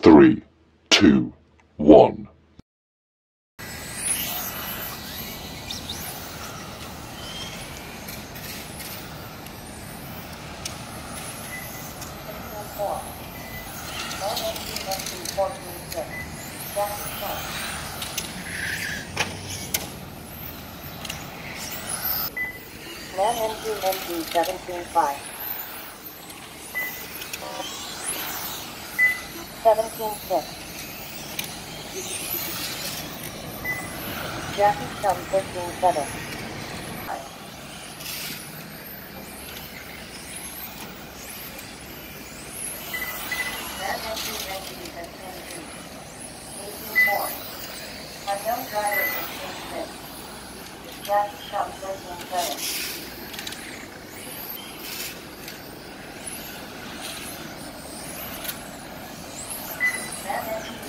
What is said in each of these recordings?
3, 2, 1. Man NG 17.5. 17.6. Jackie Chum 13.7. Man NG 17.2. 18.4. Unknown driver 15.6. Jackie Chum 13.7.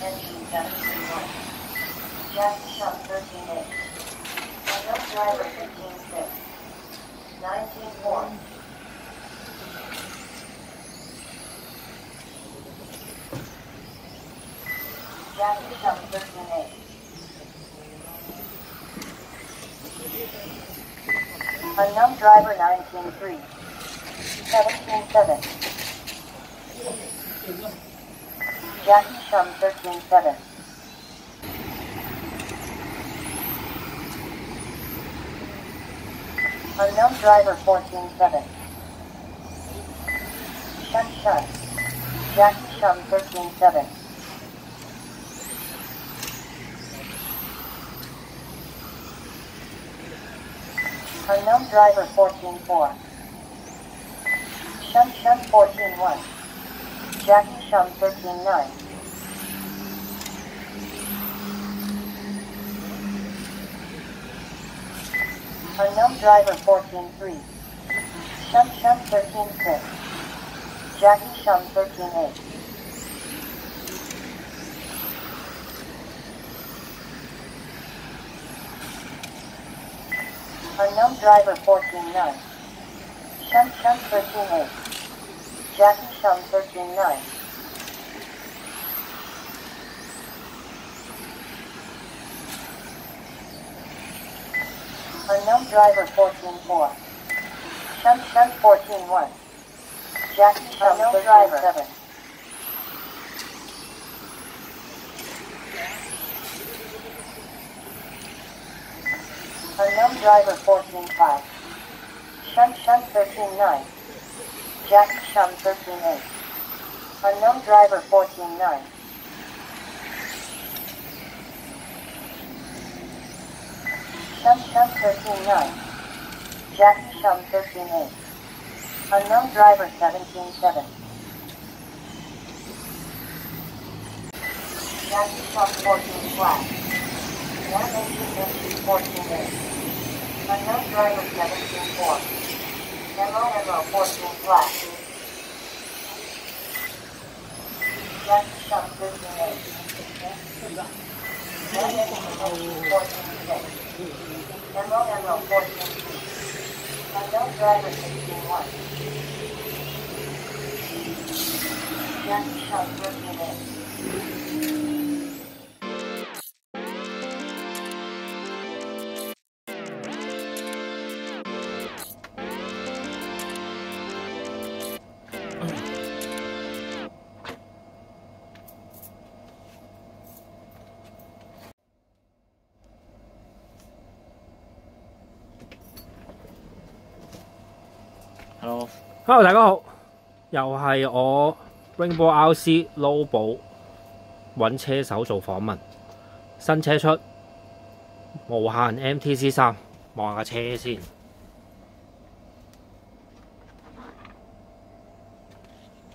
Engine 17.1. Jackie Chum 13.8. Unknown driver 15.6. 19.4. Jackie Chum 13.8. Unknown driver 19.3. 17.7. Jackie Chum 13.7. Unknown driver 14.7. Shun Shun. Jackie Chum 13.7. Unknown driver 14.4. Shun Shun 14.1. Jackie Chum 13.9. Unknown driver 14.3. Shun Shun 13.6. Jackie Chum 13.8. Unknown driver 14.9. Shun Shun 13.8. Jackie Chum 13.9. Unknown driver 14.4. Shun Shun 14.1. Jackie Chum 13.7. Unknown driver 14.5. Shun Shun 13.9. Jackie Chum 13.8. Unknown driver 14.9. Shun Shun 13.9. Jackie Chum 13.8. Unknown driver 17.7. Jackie Chum 14 flat. 118 14.8. Unknown driver 17.4. MO 14 flat. Jackie Chum 13.8. 118 14.6. MO 14. Unknown driver 16.1. Jackie Chum 13.8. Hello，大家好，又係我 Rainbow RC Lobo 揾車手做訪問，新車出無限 MTC3，望下架車先。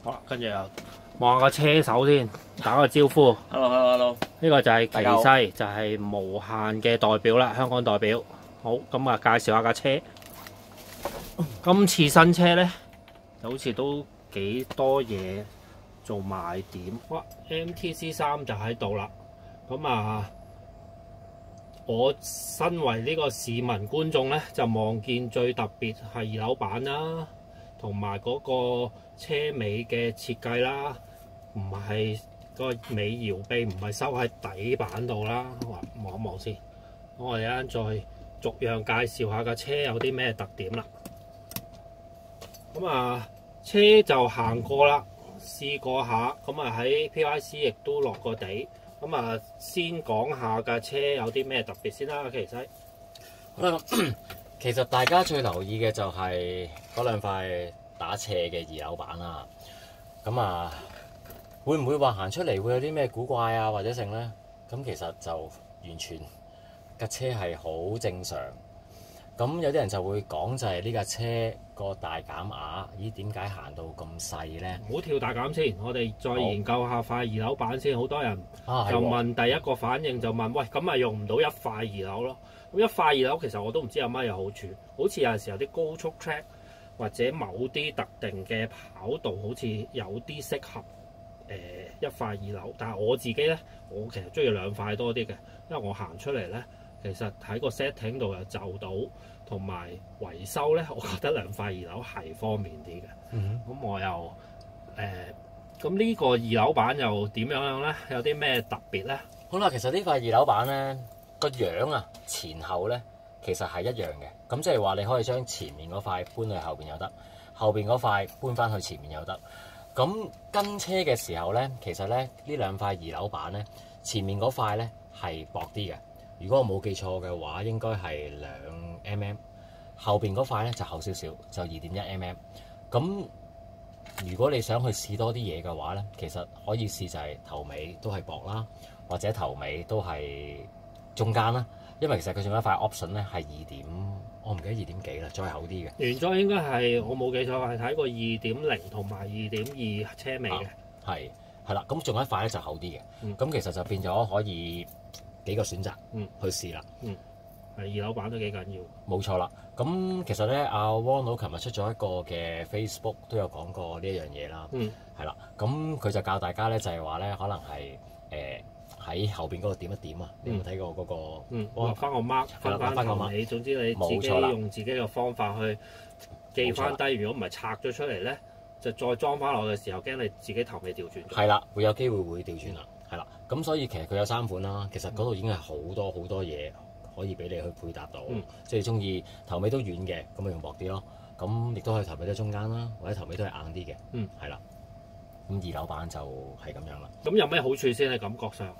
好啦，跟住又望下架車手先，打個招呼。Hello。呢個就係奇西，就係無限嘅代表啦，香港代表。好，咁啊介紹下架車。今次新車呢，就好似都幾多嘢做賣點。哇 ！MTC3就喺度啦。咁啊，我身為呢個市民觀眾呢，就望見最特別係二樓板啦，同埋嗰個車尾嘅設計啦，唔係個尾搖臂唔係收喺底板度啦，望一望先。我哋一陣再逐樣介紹下架車有啲咩特點啦。咁啊，車就行過啦，試過下，咁啊喺 PYC 亦都落過地。咁啊，先講下架車有啲咩特別先啦，其實。好啦，其實大家最留意嘅就係嗰兩塊打斜嘅二樓板啦。咁啊，會唔會話行出嚟會有啲咩古怪啊，或者剩咧？咁其實就完全架車係好正常。咁有啲人就會講就係呢架車個大減壓，咦點解行到咁細咧？唔好跳大減先，我哋再研究下塊二樓板先。好多人就問第一個反應就問：喂，咁咪用唔到一塊二樓咯？咁一塊二樓其實我都唔知有乜嘢好處，好似有陣時有啲高速 track 或者某啲特定嘅跑道，好似有啲適合一塊二樓。但係我自己咧，我其實中意兩塊多啲嘅，因為我行出嚟咧，其實喺個 setting 度又就到，同埋維修咧，我覺得兩塊二樓係方便啲嘅。咁我又咁呢個二樓板又點樣咧？有啲咩特別咧？好啦，其實呢塊二樓板咧個樣啊，前後咧其實係一樣嘅。咁即係話你可以將前面嗰塊搬去後邊又得，後邊嗰塊搬翻去前面又得。咁跟車嘅時候咧，其實咧呢兩塊二樓板咧，前面嗰塊咧係薄啲嘅。如果我冇記錯嘅話，應該係2 mm，後邊嗰塊咧就厚少少，就2.1 mm。咁如果你想去試多啲嘢嘅話咧，其實可以試就係頭尾都係薄啦，或者頭尾都係中間啦。因為其實佢仲有一塊 option 咧係我唔記得2點幾啦，再厚啲嘅。原裝應該係我冇記錯係睇過2.0同埋2.2車尾嘅。係啦，咁仲有一塊咧就厚啲嘅。咁其實就變咗可以幾個選擇去試啦。係二樓板都幾緊要。冇錯啦。咁其實咧，阿汪佬琴日出咗一個嘅 Facebook 都有講過呢一樣嘢啦。係啦。咁佢就教大家咧，就係話咧，可能係喺後邊嗰度點一點啊。你有冇睇過嗰個？畫翻個 mark，翻個尾。總之你自己用自己嘅方法去記翻低。如果唔係拆咗出嚟咧，就再裝翻落嘅時候，驚你自己頭尾調轉。係啦，會有機會會調轉啦。係啦。咁所以其實佢有3款啦。其實嗰度已經係好多嘢可以俾你去配搭到。即係中意頭尾都軟嘅，咁咪用薄啲咯。咁亦都可以頭尾都中間啦，或者頭尾都係硬啲嘅。係啦。咁二樓板就係咁樣啦。咁有咩好處先？喺感覺上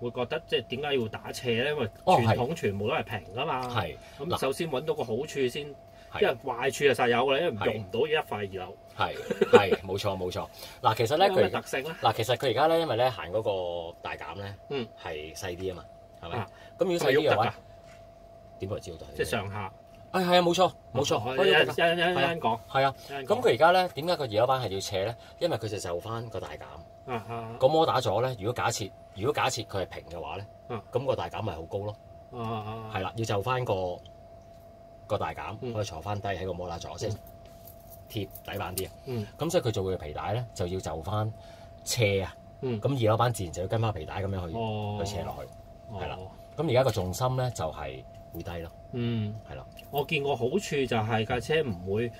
會覺得即係點解要打斜咧？因為傳統全部都係平㗎嘛。係。咁首先揾到個好處先，因為壞處就實有㗎啦，因為用唔到一塊二樓。係冇錯。嗱，其實咧佢特性咧，嗱，其實佢而家咧，因為咧行嗰個大減咧，係細啲啊嘛，係咪？咁如果細啲嘅話，點會知道？即係上下。係啊，冇錯。可以一講。係啊。咁佢而家咧點解個二樓板係要斜咧？因為佢就翻個大減。個摩打咗咧，如果假設佢係平嘅話咧，咁個大減咪好高咯。係啦，要就翻個大減，可以坐翻低喺個摩打座，即係貼底板啲啊。咁所以佢做嘅皮帶咧就要就翻斜啊。咁二樓板自然就要跟翻皮帶咁樣去斜落去。係啦。咁而家個重心咧就係會低咯。係啦。我見過好處就係架車唔會，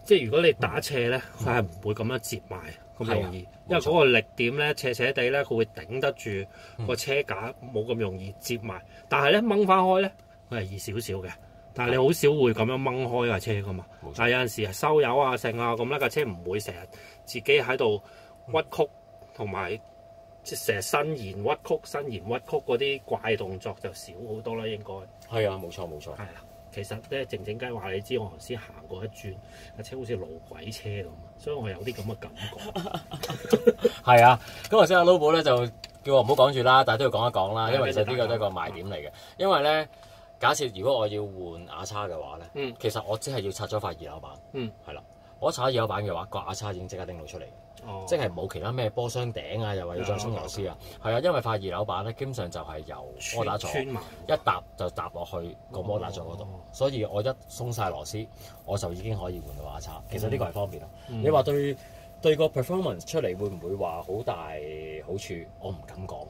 即係如果你打斜咧，佢係唔會咁樣折埋咁容易，因為嗰個力點咧斜斜地咧，佢會頂得住個車架，冇咁容易折埋。但係咧掹翻開咧，佢係易少少嘅。但係你好少會咁樣掹開架車噶嘛。但係有陣時係收油啊、剩啊咁咧，架車唔會成日自己喺度屈曲，同埋即係成日伸延屈曲嗰啲怪動作就少好多啦。應該係啊，冇錯。係啦。其實咧，靜雞話你知，我頭先行過一轉，架車好似路軌車咁，所以我有啲咁嘅感覺。係啊，咁頭先阿 Lobo 咧就叫我唔好講住啦，但係都要講一講啦，因為其實呢個都係個賣點嚟嘅。因為咧，假設如果我要換牙叉嘅話咧，其實我只係要拆咗塊二樓板，係啦，我一拆咗二樓板嘅話，個牙叉已經即刻拎到出嚟。即係冇其他咩波箱頂啊，又話要再鬆螺絲啊，係啊，因為塊二樓板咧，基本上就係由摩打座一搭就搭落去個摩打座嗰度，所以我一鬆晒螺絲，我就已經可以換到牙叉。其實呢個係方便咯。你話對個 performance 出嚟會唔會話好大好處？我唔敢講，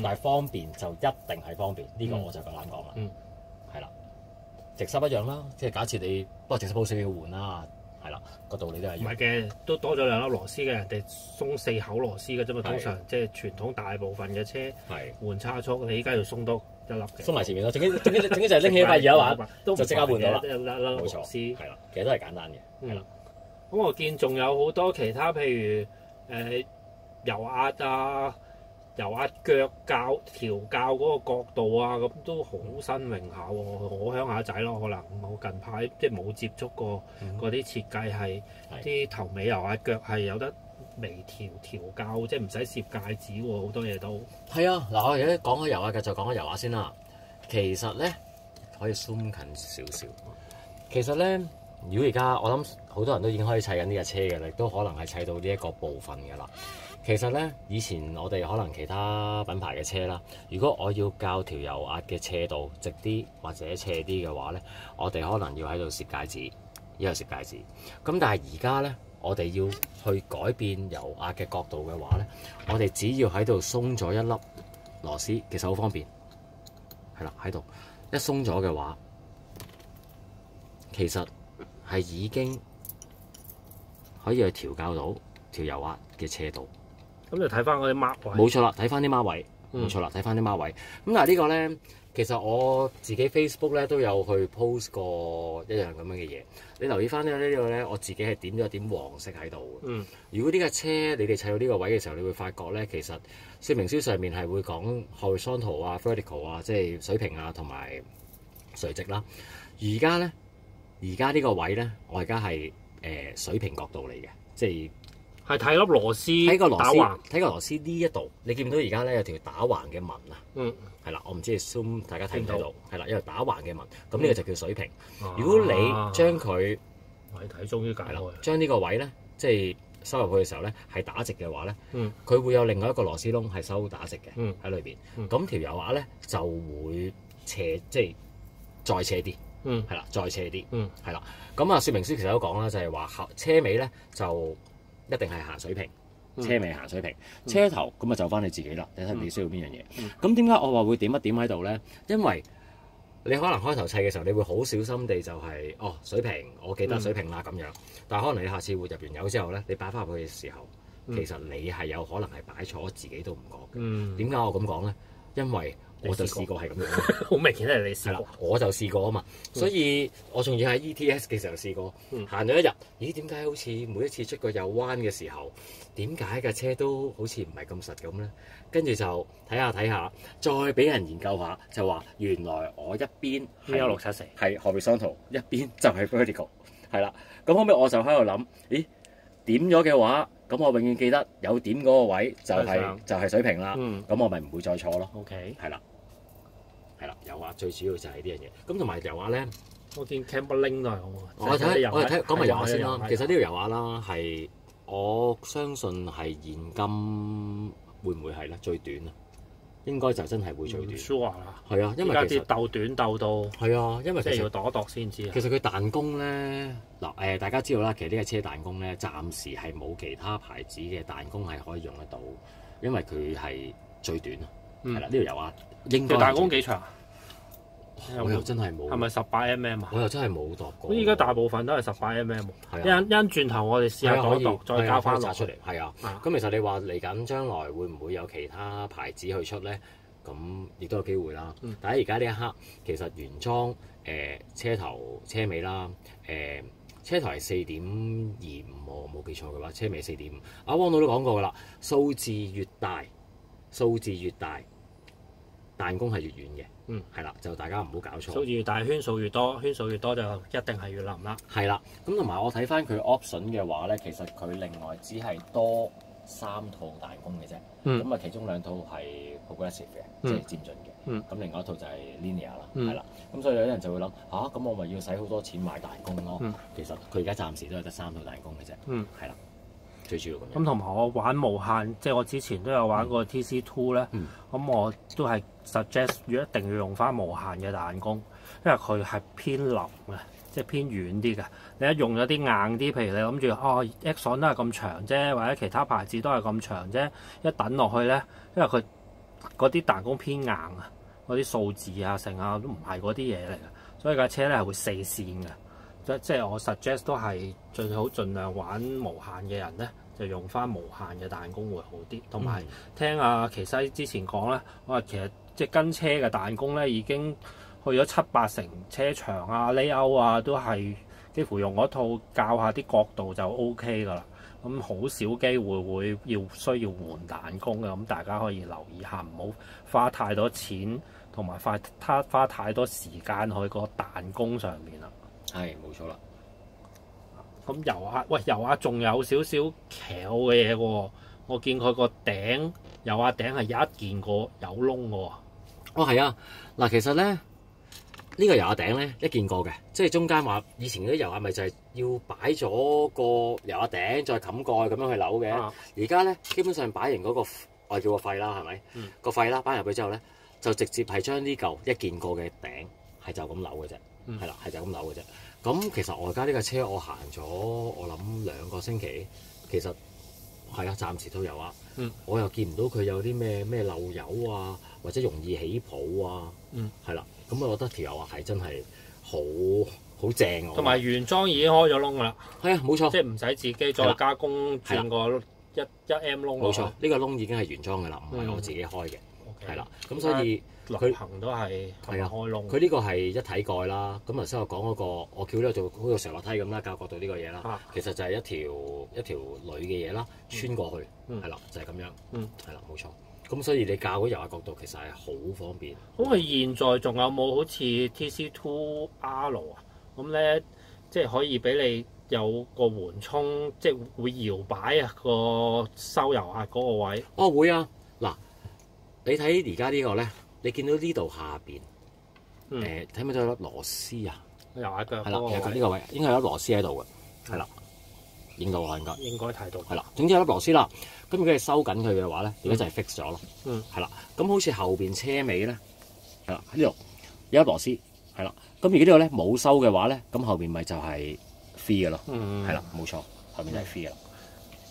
但係方便就一定係方便，呢個我就夠膽講啦。係啦，直濕一樣啦，即係假設你不過直濕好少要換啦。係係啦，個道理都係一樣。唔係嘅，都多咗2粒螺絲嘅，人哋鬆4口螺絲嘅啫嘛。通常係即係傳統大部分嘅車係換差速，你依家要鬆多1粒嘅。鬆埋前面咯，總之就係拎起塊二手環，都就即刻換到啦。一粒螺冇錯，絲。係啦，其實都係簡單嘅，係啦。咁我見仲有好多其他，譬如油壓啊、油壓腳校調校嗰個角度啊，咁都好新穎下喎。我鄉下仔咯，可能我近排即係冇接觸過嗰啲設計係啲頭尾油壓腳係有得微調校，即係唔使攝戒指喎，好多嘢都係啊，嗱，我而家講開油壓嘅就講開油壓先啦。其實咧可以 zoom 近少少。其實咧，如果而家我諗好多人都已經可以砌緊呢架車嘅，亦都可能係砌到呢一個部分嘅啦。其實咧，以前我哋可能其他品牌嘅車啦，如果我要校條油壓嘅斜度直啲或者斜啲嘅話咧，我哋可能要喺度攝戒指，一路攝戒指。咁但係而家咧，我哋要去改變油壓嘅角度嘅話咧，我哋只要喺度鬆咗一粒螺絲，其實好方便。係啦，喺度一鬆咗嘅話，其實係已經可以去調校到條油壓嘅斜度。咁就睇翻嗰啲 mark 位。冇錯啦，睇翻啲孖位，冇錯啦，睇翻啲孖位。咁但係呢個咧，其實我自己 Facebook 咧都有去 post 過一樣咁樣嘅嘢。你留意翻呢個咧，我自己係點咗一點黃色喺度。如果呢架車你哋砌到呢個位嘅時候，你會發覺咧，其實說明書上面係會講 horizontal 啊、vertical 啊，即係水平啊同埋垂直啦。而家呢個位咧，我而家係水平角度嚟嘅，即係。係睇粒螺絲，睇個螺絲，打橫睇個螺絲呢一度，你見唔到而家咧有條打橫嘅紋啊？係啦，我唔知 zoom 大家睇唔睇到？係啦，有條打橫嘅紋，咁呢個就叫水平。如果你將佢，我睇終於解開，將呢個位咧，即係收入去嘅時候咧，係打直嘅話咧，佢會有另外一個螺絲窿係收打直嘅喺裏邊。咁條油壓咧就會斜，即係再斜啲。係啦，再斜啲。係啦。咁啊，說明書其實都講啦，就係話車尾咧就一定係行水平，車尾行水平，車頭咁啊就翻你自己啦，你睇你需要邊樣嘢。咁點解我話會點一點喺度咧？因為你可能開頭砌嘅時候，你會好小心地就係水平，我記得水平啦咁樣。但係可能你下次會入完油之後咧，你擺翻入去嘅時候，其實你係有可能係擺錯，自己都唔覺嘅。點解我咁講咧？因為我就試過係咁樣，好明顯係你試過。我就試過啊嘛，所以我仲要喺 ETS 嘅時候試過，行咗一日，咦？點解好似每一次出個右彎嘅時候，點解架車都好似唔係咁實咁咧？跟住就睇下，再俾人研究下，就話原來我一邊係1674係 horizontal，一邊就係 vertical， 係啦。咁後尾我就喺度諗，咦？點咗嘅話，咁我永遠記得有點嗰個位就係水平啦。咁我咪唔會再錯咯。OK，係啦。油壓最主要就係呢樣嘢，咁同埋油壓咧，我見 Camberling 都係好。我睇講埋油壓先啦。其實呢條油壓啦係我相信係現今會唔會係咧最短啊？應該就真係會最短。sure 啦。係啊，因為其實鬥短鬥到係啊，因為即係要度一度先知。其實佢彈弓咧嗱大家知道啦，其實呢架車彈弓咧暫時係冇其他牌子嘅彈弓係可以用得到，因為佢係最短啊。係啦，呢條油壓應該彈弓幾長？我又真係冇。係咪18mm 啊？我又真係冇度過。依家大部分都係18mm。係啊。一轉頭我哋試下度，再交翻落出嚟。係啊。咁其實你話嚟緊將來會唔會有其他牌子去出咧？咁亦都有機會啦。但係而家呢一刻，其實原裝車頭車尾啦，車頭係4.25，我冇記錯嘅話，車尾4.5。阿汪導都講過㗎啦，數字越大，彈弓係越遠嘅。係啦，就大家唔好搞錯。數字越大，圈數越多，圈數越多就一定係越腍啦。係啦，咁同埋我睇翻佢 option 嘅話咧，其實佢另外只係多3套彈弓嘅啫。咁啊，其中2套係 progressive 嘅，即係漸進嘅。咁另外一套就係 linear 啦，係啦。咁所以有啲人就會諗咁我咪要使好多錢買彈弓咯。其實佢而家暫時都係得3套彈弓嘅啫。係啦。最主要咁同埋我玩無限，即係我之前都有玩過 TC2 咧。咁我都係 suggest 一定要用翻無限嘅彈弓，因為佢係偏腍嘅，即係偏軟啲嘅。你一用咗啲硬啲，譬如你諗住Exxon 都係咁長啫，或者其他牌子都係咁長啫，一等落去咧，因為佢嗰啲彈弓偏硬啊，嗰啲數字啊成啊都唔係嗰啲嘢嚟嘅，所以架車咧係會4線嘅。即係我 suggest 都係最好盡量玩無限嘅人咧，就用翻無限嘅彈弓會好啲。同埋聽阿奇西之前講咧，我話其實即係跟車嘅彈弓咧已經去咗7-8成車長啊、layout 啊，都係幾乎用嗰套教下啲角度就 OK 噶啦。咁好少機會會需要換彈弓嘅，咁大家可以留意下，唔好花太多錢同埋花太多時間去個彈弓上面啦。係冇錯啦。咁油壓仲有少少翹嘅嘢喎，我見佢個頂油壓頂係一件過有窿嘅喎。哦，係啊，嗱，其實咧呢個油壓頂咧一件過嘅，即係中間話以前嗰啲油壓咪就係要擺咗個油壓頂再冚蓋咁樣去扭嘅。而家咧基本上擺完嗰個我叫個肺啦，係咪？個肺啦，擺入去之後咧，就直接係將呢嚿一件過嘅頂係就咁扭嘅啫，係啦，係就咁扭嘅啫。咁其實我而家呢個車我行咗我諗2個星期，其實係啊，暫時都有啊。我又見唔到佢有啲咩漏油啊，或者容易起泡啊。係啦，咁我覺得條油壓係真係好正啊。同埋原裝已經開咗窿㗎啦。係啊，冇錯，即係唔使自己再加工轉個一 M 窿。冇錯，呢個窿已經係原裝㗎啦，唔係我自己開嘅。係啦，咁所以佢行都係開窿。佢呢個係一體蓋啦。咁頭先我講嗰個，我叫呢個做好似上落梯咁啦，教角度呢個嘢啦。其實就係一條鋁嘅嘢啦，穿過去係啦，就係咁樣。係啦，冇錯。咁所以你教嗰油壓角度其實係好方便。咁佢現在仲有冇好似 TC2R 啊？咁咧即係可以俾你有個緩衝，即係會搖擺啊個收油壓嗰個位。哦，會啊！嗱，你睇而家呢個咧，你見到呢度下邊睇唔睇到有粒螺絲啊？油壓腳係啦，其實呢個位應該有粒螺絲喺度嘅，係啦，影到啦應該睇到。係啦，總之有粒螺絲啦。咁如果你收緊佢嘅話咧，而家就係 fix 咗咯。係啦。咁好似後邊車尾咧，係啦，喺呢度有粒螺絲，係啦。咁如果呢個咧冇收嘅話咧，咁後邊咪就係 free 嘅咯。係啦，冇錯，後邊就係 free 嘅啦。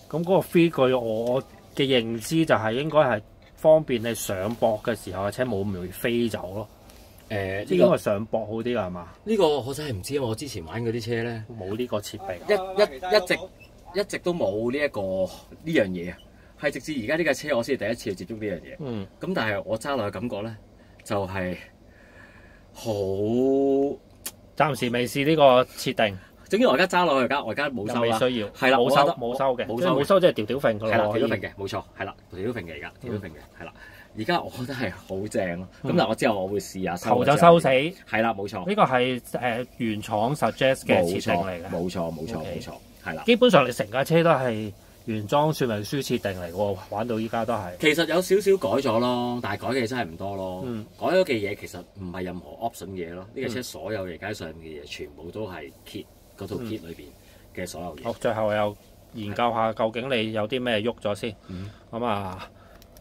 咁嗰個 free 據我嘅認知就係應該係方便你上膊嘅時候，架車冇咁容易飛走咯。呢個係上膊好啲㗎係嘛？呢個我真係唔知啊！我之前玩嗰啲車咧，冇呢個設備，一直都冇呢樣嘢啊！係直至而家呢架車，我先係第一次去接觸呢樣嘢。咁但係我揸落嘅感覺咧，就係好暫時未試呢個設定。總之我而家揸落去，我而家冇收啦。未需要，係啦，冇收嘅，冇收即係條揈㗎咯。係啦，條揈嘅，冇錯，係啦，條揈嘅而家，條揈嘅係啦。而家我覺得係好正咯。咁嗱，我之後我會試下收。頭就收死。係啦，冇錯。呢個係原廠 suggest 嘅設定嚟嘅。冇錯，係啦。基本上你成架車都係原裝說明書設定嚟喎，玩到依家都係。其實有少少改咗咯，但係改嘅嘢真係唔多咯。改咗嘅嘢其實唔係任何 option 嘅嘢咯。呢架車所有嘢街上嘅嘢，全部都係 kit 嗰套 kit 裏邊嘅所有嘢。好，最後又研究下究竟你有啲咩喐咗先。咁啊，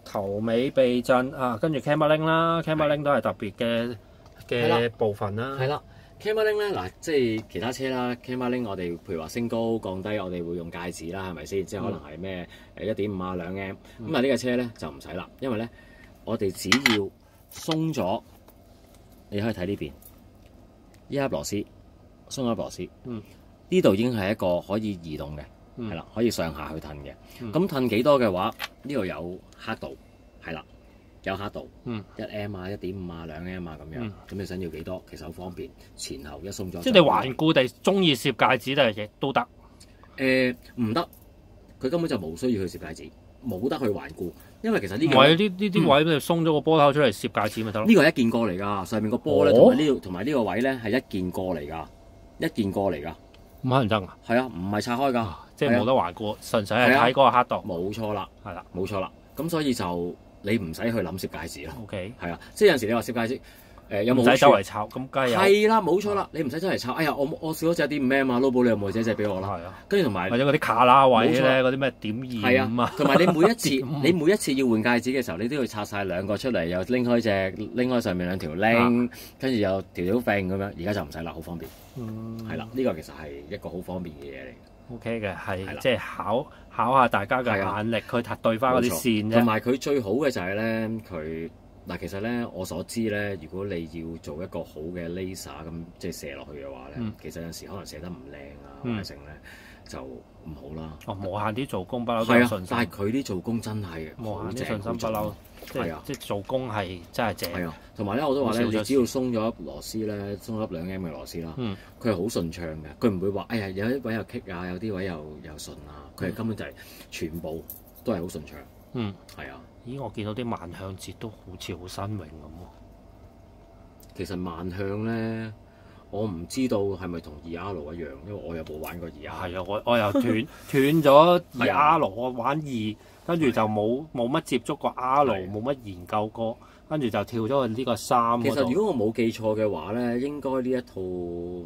頭尾避震啊，跟住 camber link 啦 ，camber link 都係特別嘅部分啦。係啦。camber link 咧嗱，即係其他車啦 camber link 我哋譬如話升高降低，我哋會用戒指啦，係咪先？即係可能係咩1.5啊2 M。咁啊呢架車咧就唔使啦，因為咧我哋只要鬆咗，你可以睇呢邊，呢粒螺絲鬆咗粒螺絲，呢度已經係一個可以移動嘅，係啦，可以上下去褪嘅。咁褪幾多嘅話，呢度有刻度，係啦。有刻度，1M 啊、1.5啊、2 M 啊咁樣，咁你想要幾多？其實好方便，前後一鬆咗。即係你頑固地中意攝戒指嘅嘢都得。唔得，佢根本就冇需要去攝戒指，冇得去頑固，因為其實呢個位呢啲位你鬆咗個波頭出嚟攝戒指咪得咯。呢個係一件過嚟㗎，上面個波咧同埋呢個位咧係一件過嚟㗎，一件過嚟㗎。唔可能得啊？係啊，唔係拆開㗎，即係冇得頑固，純粹係睇嗰個刻度。冇錯啦，係啦，冇錯啦。咁所以就你唔使去諗攝戒指咯。OK，係啊，即係有陣時你話攝戒指。有冇唔使周圍抄？咁梗係有。係啦，冇錯啦，你唔使周圍抄。哎呀，我少咗隻1.5M啊 ，Lobo 你有冇借俾我啦？係啊。跟住同埋或者嗰啲卡拉位咧，嗰啲咩1.25啊。同埋你每一次要換戒指嘅時候，你都要拆晒兩個出嚟，又拎開上面兩條拎，跟住又條條揈咁樣。而家就唔使啦，好方便。係啦，呢個其實係一個好方便嘅嘢嚟。OK 嘅，係即係考下大家嘅眼力，去對翻嗰啲線啫。同埋佢最好嘅就係咧，佢嗱，其實咧我所知咧，如果你要做一個好嘅 laser 咁，即係射落去嘅話咧，其實有陣時可能射得唔靚啊，或者成咧就唔好啦。哦，無限啲做工不嬲都有信心，但係佢啲做工真係無限啲信心不嬲，即係做工係真係正。係啊，同埋咧我都話咧，你只要鬆咗粒螺絲咧，鬆咗粒2M 嘅螺絲啦，佢係好順暢嘅，佢唔會話哎呀有啲位又棘啊，有啲位又順啊，佢係根本就係全部都係好順暢。係啊。咦，我見到啲萬向節都好似好新穎咁喎。其實萬向咧，我唔知道係咪同2R 一樣，因為我又冇玩過2R。係啊，我又斷咗2R，我玩2，跟住就冇乜接觸過 R，冇乜研究過，跟住就跳咗去呢個3。其實如果我冇記錯嘅話咧，應該呢一套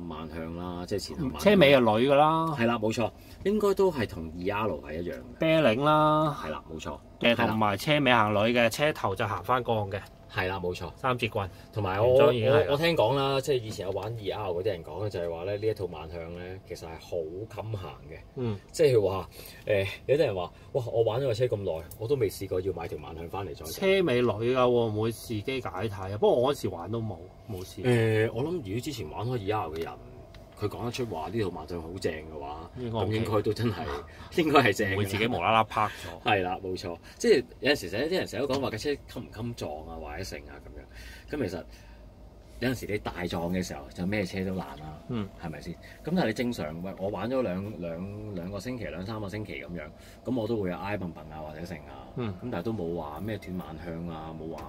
萬向啦，即係前後萬向車尾係女㗎啦。係啦，冇錯，應該都係同2R 係一樣嘅。啤領啦。係啦，冇錯。同埋車尾行女嘅，車頭就行翻鋼嘅。係啦，冇錯。3節棍。同埋我聽講啦，即係以前有玩2R 嗰啲人講嘅就係話咧，呢一套萬向咧其實係好襟行嘅。即係話有啲人話，哇！我玩咗個車咁耐，我都未試過要買條萬向翻嚟再。車尾女㗎，會唔會自己解體啊？不過我嗰時玩都冇試。我諗如果之前玩開2R 嘅人，佢講得出話呢套萬向好正嘅話，咁應該都真係應該係正。會自己無啦啦拍咗。係啦，冇錯。即係有陣時啲人成日都講話架車襟唔襟撞啊，或者成啊咁樣。咁其實有陣時你大撞嘅時候，就咩車都爛啦。係咪先？咁但係你正常喂，我玩咗兩個星期、2-3個星期咁樣，咁我都會有挨笨笨啊或者成啊。咁但係都冇話咩斷萬向啊，冇話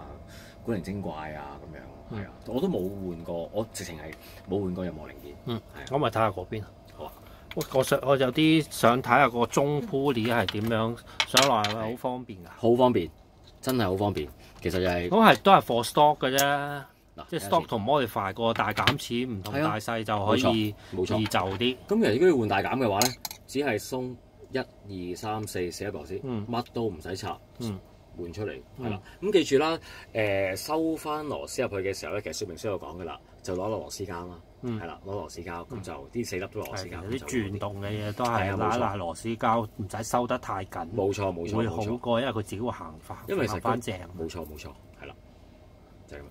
古靈精怪啊咁樣。係啊，我都冇換過，我直情係冇換過任何零件。我咪睇下嗰邊。好啊。我有啲想睇下個中 pulley 係點樣上來，係咪好方便㗎？好方便，真係好方便。其實就係都係 for stock 嘅啫。即係 stock 同 modify 個大減齒唔同大細就可以易就啲。咁其實如果你換大減嘅話咧，只係鬆1、2、3、4 4粒螺絲，乜都唔使拆，換出嚟係啦。咁記住啦，收翻螺絲入去嘅時候咧，其實說明書有講㗎啦，就攞螺絲膠啦，係啦，攞螺絲膠咁就啲4粒都螺絲膠。啲轉動嘅嘢都係拉螺絲膠，唔使收得太緊。冇錯，會好過，因為佢自己會行翻正。冇錯，係啦。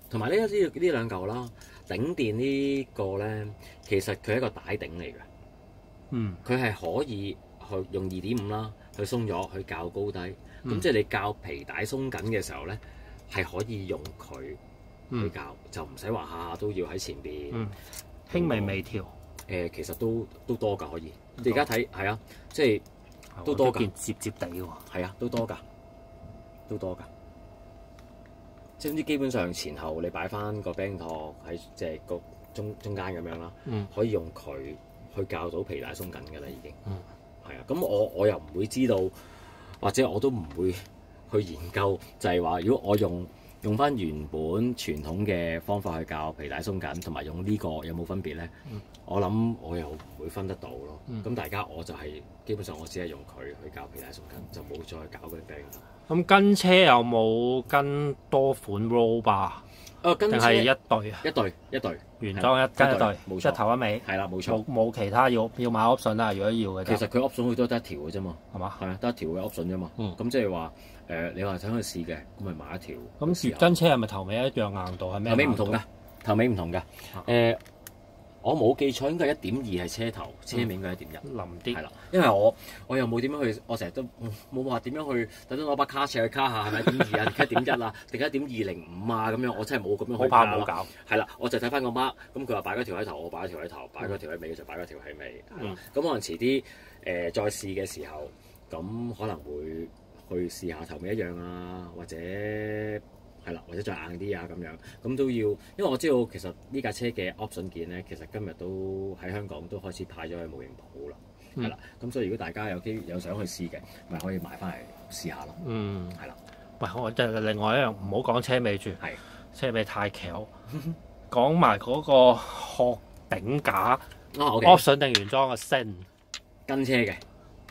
同埋呢兩嚿啦，頂電呢個咧，其實佢係一個帶頂嚟嘅。佢係可以去用2.5啦，去鬆咗，去校高低。咁即係你校皮帶鬆緊嘅時候咧，係可以用佢去校，就唔使話下下都要喺前邊。輕微微調。其實都多㗎，可以。你而家睇係啊，即係都多㗎。件接地喎。係啊，都多㗎。即係基本上前後你擺翻個 band 托喺即係個中間咁樣啦，可以用佢去校到皮帶鬆緊㗎啦已經。係啊，咁我又唔會知道，或者我都唔會去研究，就係話如果我用翻原本傳統嘅方法去校皮帶鬆緊，同埋用呢個有冇分別咧？我諗我又唔會分得到咯。咁大家我就係基本上我只係用佢去校皮帶鬆緊，就冇再校嗰啲 band。咁跟車有冇跟多款 roll bar？定係一對啊？一對，原裝一對，冇錯，一頭一尾。係啦，冇錯。冇其他要買 option 啦，如果要嘅。其實佢 option 佢都得一條嘅啫嘛，係嘛？係啊，得一條嘅 option 啫嘛。咁即係話你話想去試嘅，咁咪買一條。咁跟車係咪頭尾一樣硬度？係咩？頭尾唔同㗎，頭尾唔同㗎。我冇記錯，應該係1.2係車頭，車尾應該係1.1。腍啲。係啦，因為我又冇點樣去，我成日都冇話點樣去特登攞把卡尺去卡下係咪1.2啊，定1.1啊，定1.205啊咁樣，我真係冇咁樣去卡。冇搞。係啦，我就睇翻個 mark，咁佢話擺嗰條喺頭，我擺嗰條喺頭，擺嗰條喺尾就擺嗰條喺尾。咁可能遲啲再試嘅時候，咁可能會去試下頭尾一樣啊，或者。係啦，或者再硬啲啊咁樣，咁都要，因為我知道其實呢架車嘅 option 件咧，其實今日都喺香港都開始派咗去模型鋪啦，係啦，咁所以如果大家有想去試嘅，咪可以買翻嚟試下咯。係啦。喂，我即係另外一樣，唔好講車尾住，係車尾太巧，講埋嗰個殼頂架 option 定原裝嘅升跟車嘅，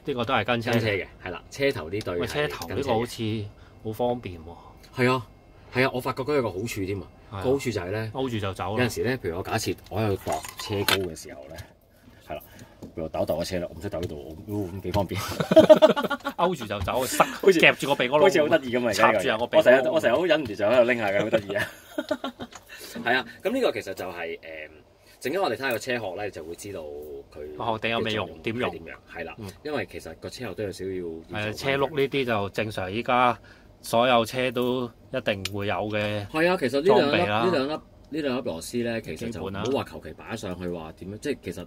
呢個都係跟車嘅，係啦，車頭呢對。喂，車頭呢個好似好方便喎。係啊。係啊，我發覺都有個好處添啊！個好處就係咧，勾住就走。有陣時咧，譬如我假設我喺度度車高嘅時候咧，係啦，譬如我抖個車啦，我唔使抖呢度，咁幾方便。勾住就走，塞好似夾住個鼻哥窿，好似好得意咁啊！插住有個鼻我哥窿。成日好忍唔住就喺度拎下嘅，好得意啊！係啊，咁呢個其實就係陣間我哋睇下個車殼咧，就會知道佢個殼頂有咩用，點用點樣係啦。因為其實個車殼都有少少係啊，車轆呢啲就正常，依家所有車都一定會有嘅。係啊，其實呢兩粒螺絲咧，其實就唔好話求其擺上去話點樣，即係其實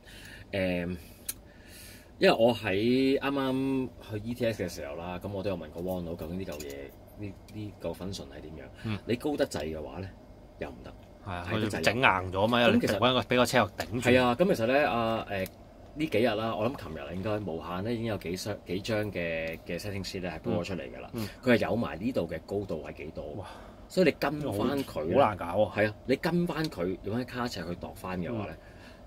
因為我喺啱啱去 ETS 嘅時候啦，咁我都有問過汪佬究竟呢嚿嘢呢個粉唇係點樣？你高得滯嘅話咧，又唔得。係啊，佢整硬咗嘛，咁其實俾個車殼頂住。係啊，咁其實咧呢幾日啦，我諗琴日應該無限咧已經有幾張嘅 setting sheet 咧係播咗出嚟㗎啦。佢係有埋呢度嘅高度係幾多，所以你跟翻佢好難搞喎。係啊，你跟翻佢用啲卡尺去度翻嘅話咧，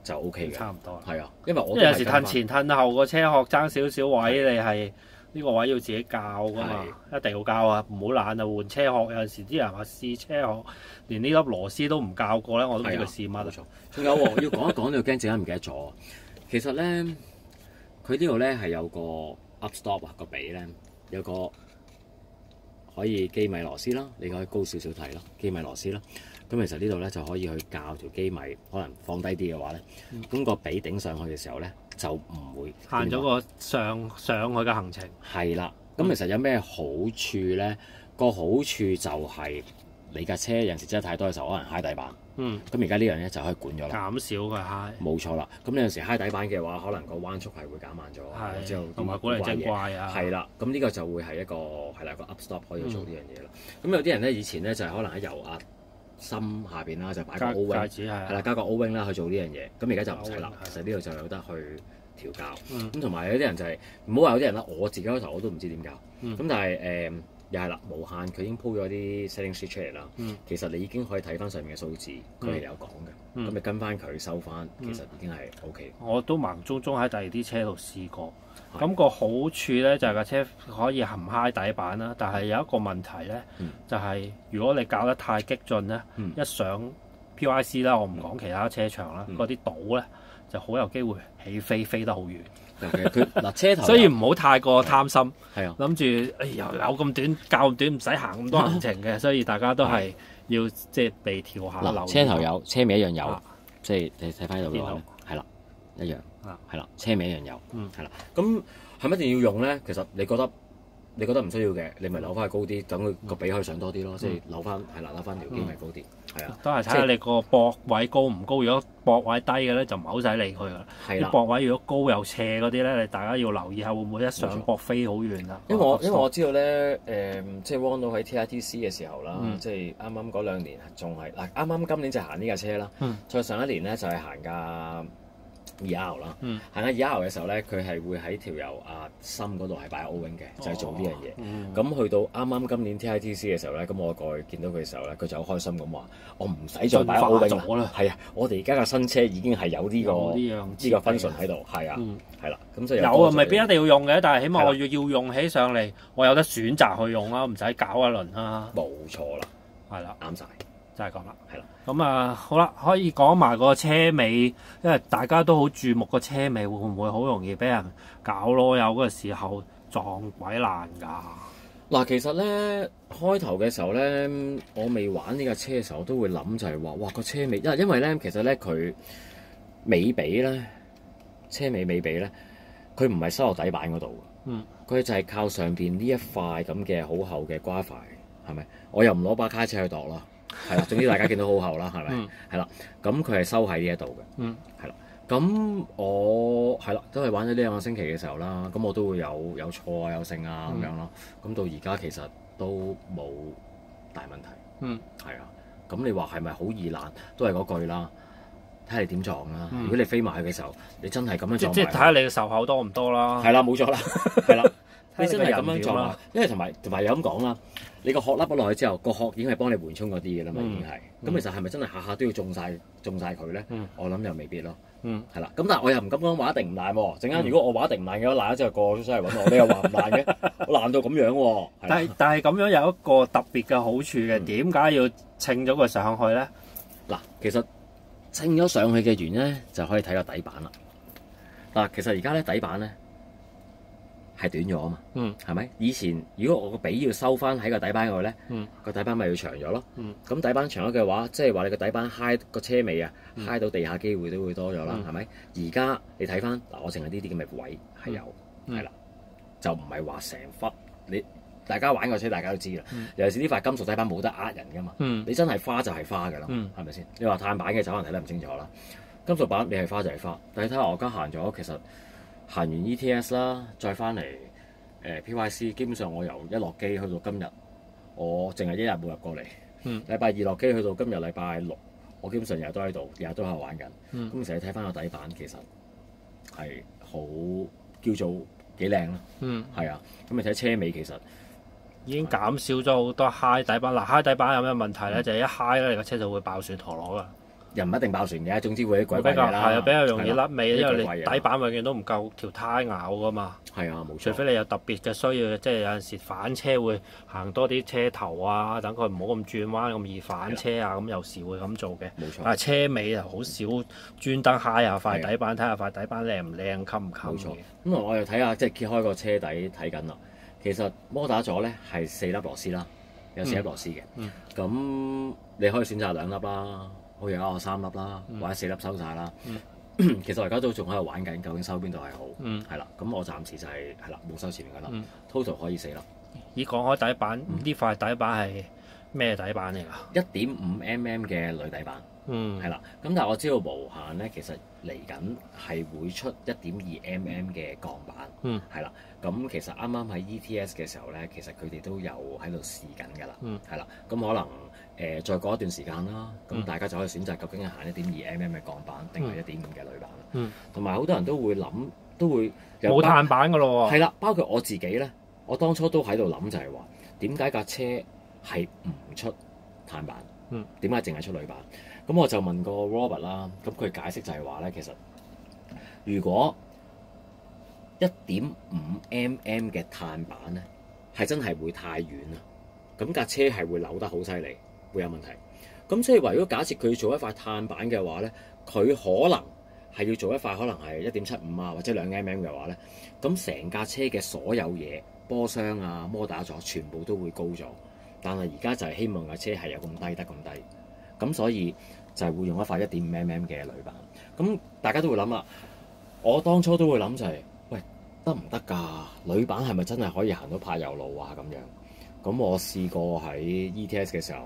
就 OK 嘅。差唔多。係啊，因為我有時褪前褪後個車殼爭少少位，你係呢個位要自己校㗎嘛，一定要校啊！唔好懶啊，換車殼。有陣時啲人話試車殼，連呢粒螺絲都唔校過咧，我都唔知佢試乜。冇錯。仲有要講一講，你要驚陣間唔記得咗。其實咧，佢呢度咧係有個 up stop 啊，個髀咧有個可以機米螺絲啦，你可以高少少睇啦，機米螺絲啦。咁其實呢度咧就可以去校條機米，可能放低啲嘅話咧，咁個髀頂上去嘅時候咧就唔會限咗個上去嘅行程。係啦，咁其實有咩好處咧？個好處就係你架車有陣時真係太多嘅時候，可能揩底板。咁而家呢樣嘢就可以管咗啦，減少嘅揩。冇錯啦，咁有陣時揩底板嘅話，可能個彎速係會減慢咗，之後同埋古靈精怪啊。係啦，咁呢個就會係一個個 up stop 可以做呢樣嘢啦。咁有啲人咧以前咧就係可能喺油壓芯下邊啦，就擺個 O wing， 係啦，加個 O wing 啦去做呢樣嘢。咁而家就唔使啦，其實呢度就有得去調校。咁同埋有啲人就係唔好話有啲人啦，我自己開頭我都唔知點教。咁但係又係啦，無限佢已經鋪咗啲 setting sheet 出嚟啦。其實你已經可以睇翻上面嘅數字，佢係有講嘅。咁你跟翻佢收翻，其實已經係 OK。我都盲中中喺第二啲車度試過。咁個好處咧就係架車可以含揩底板啦，但係有一個問題咧，就係如果你校得太激進咧，一上 PYC 啦，我唔講其他車場啦，嗰啲島咧就好有機會起飛得好遠。佢嗱車頭，所以唔好太過貪心，係啊，諗住有咁短，較咁短唔使行咁多行程嘅，所以大家都係要即係備調下。嗱，車頭有，車尾一樣有，即係你睇翻呢度嘅話咧，係啦，一樣，係啦，車尾一樣有，係啦。咁係咪一定要用咧？其實你覺得唔需要嘅，你咪扭翻去高啲，等佢個髀可以上多啲咯，即係扭翻條機咪高啲，係啊。都係睇下你個駁位高唔高。如果駁位低嘅咧，就唔係好使理佢噶啦。啲駁位如果高又斜嗰啲咧，你大家要留意下會唔會一上駁飛好遠啊？因為我知道咧，即係汪佬喺 TITC 嘅時候啦，即係啱啱嗰2年仲係嗱，啱啱今年就行呢架車啦，再上一年咧就係行架 2R 啦，行下 2R 嘅時候咧，佢係會喺條油壓芯嗰度係擺 O wing 嘅，就係做呢樣嘢。咁去到啱啱今年 TITC 嘅時候咧，咁我過去見到佢嘅時候咧，佢就好開心咁話：我唔使再擺 O wing 啦。係啊，我哋而家嘅新車已經係有呢個 function 喺度，係啊，係啦。咁所以有啊，未必一定要用嘅，但係起碼我要用起上嚟，我有得選擇去用啦，唔使搞一輪啦。冇錯啦，係啦，啱晒。就係咁啦，係啦。咁啊，好啦，可以講埋個車尾，因為大家都好注目個車尾會唔會好容易俾人搞囉柚嗰個時候撞鬼爛㗎？嗱，其實咧開頭嘅時候咧，我未玩呢架車嘅時候，我都會諗就係話，哇個車尾，因為咧其實咧佢尾髀咧，車尾尾髀咧，佢唔係收落底板嗰度嘅，佢就係靠上邊呢一塊咁嘅好厚嘅瓜塊，係咪？我又唔攞把卡車去度啦。係啦，總之大家見到好厚啦，係咪？係啦，咁佢係收喺呢一度嘅，係啦。咁我係啦，都係玩咗呢2個星期嘅時候啦，咁我都會有錯啊，有剩啊咁樣咯。咁到而家其實都冇大問題，係啊。咁你話係咪好易爛？都係嗰句啦，睇下你點撞啦。如果你飛埋去嘅時候，你真係咁樣撞，即係睇下你嘅受口多唔多啦。係啦，冇錯啦，係啦。你真係咁樣撞啦，因為同埋有咁講啦。你個殼笠咗落去之後，個殼已經係幫你緩衝嗰啲嘅啦嘛，已經係。咁其實係咪真係下下都要中晒佢咧？我諗又未必咯。係啦。咁但係我又唔敢講話一定唔爛喎。陣間如果我話一定唔爛嘅話，爛咗之後過咗出嚟揾我，你又話唔爛嘅，我爛到咁樣喎。但係咁樣有一個特別嘅好處嘅，點解要稱咗佢上去咧？嗱，其實稱咗上去嘅原因咧，就可以睇個底板啦。嗱，其實而家咧底板咧係短咗啊嘛，嗯，係咪？以前如果我個髀要收翻喺個底板嗰度咧，嗯，個底板咪要長咗咯。嗯，咁底板長咗嘅話，即係話你個底板揩個車尾啊，揩到地下機會都會多咗啦，係咪？而家你睇翻嗱，我淨係呢啲咁嘅位係有，係啦，就唔係話成忽你。大家玩個車，大家都知啦。尤其是呢塊金屬底板冇得呃人噶嘛。你真係花就係花㗎啦，係咪先？你話碳板嘅就可能睇得唔清楚啦。金屬板你係花就係花。但係睇下我而家行咗，其實行完 ETS 啦，再翻嚟PYC，基本上我由一落機去到今日，我淨係一日冇入過嚟。禮拜二落機去到今日禮拜六，我基本上日日都喺度，日日都喺度玩緊。咁成日睇翻個底板，其實係好叫做幾靚啦。係啊。咁你睇車尾其實。已經減少咗好多揩底板。嗱，揩底板有咩問題咧？就係一揩咧，你個車就會爆旋陀螺噶。又唔一定爆旋嘅，總之會啲鬼鬼比較嘢啦。係啊，比較容易甩尾，因為你鬼底板永遠都唔夠條胎咬噶嘛。係啊，冇錯。除非你有特別嘅需要，即係有陣時反車會行多啲車頭啊，等佢唔好咁轉彎咁易反車啊，咁有時會咁做嘅。冇錯。但係車尾就好少專登揩下塊底板，睇下塊底板靚唔靚，襟唔襟。冇錯。咁我又睇下，即係揭開個車底睇緊啦。其實摩打座咧係4粒螺絲啦，有4粒螺絲嘅。咁你可以選擇2粒啦，可以有3粒啦，或者4粒收晒啦。其實我而家都仲喺度玩緊，究竟收邊度係好？係啦，咁我暫時就係啦，冇收前面嗰粒。total 可以4粒。咦，講開底板，呢塊底板係咩底板嚟㗎？1.5mm 嘅鋁底板。係啦。咁但係我知道無限咧，其實嚟緊係會出1.2mm 嘅鋼板。係啦。咁其實啱啱喺 ETS 嘅時候咧，其實佢哋都有喺度試緊㗎啦。係啦。咁可能再過一段時間啦，咁大家就可以選擇究竟係行 1.2mm 嘅鋼板定係1.5嘅鋁板啦。同埋好多人都會諗，都會冇碳板㗎咯喎。係啦，包括我自己咧，我當初都喺度諗就係話，點解架車係唔出碳板？點解淨係出鋁板？咁我就問過 Robert 啦，咁佢解釋就係話咧，其實如果1.5mm 嘅碳板咧，係真係會太遠啊！咁架車係會扭得好犀利，會有問題。咁所以話，如果假設佢做一塊碳板嘅話咧，佢可能係要做一塊可能係1.75啊或者2mm 嘅話咧，咁成架車嘅所有嘢，波箱啊、摩打座全部都會高咗。但係而家就係希望架車係有咁低得咁低，咁所以就係會用一塊1.5mm嘅鋁板。咁大家都會諗啦，我當初都會諗就係、喂，得唔得㗎？鋁板係咪真係可以行到柏油路啊咁樣？咁我試過喺 ETS 嘅時候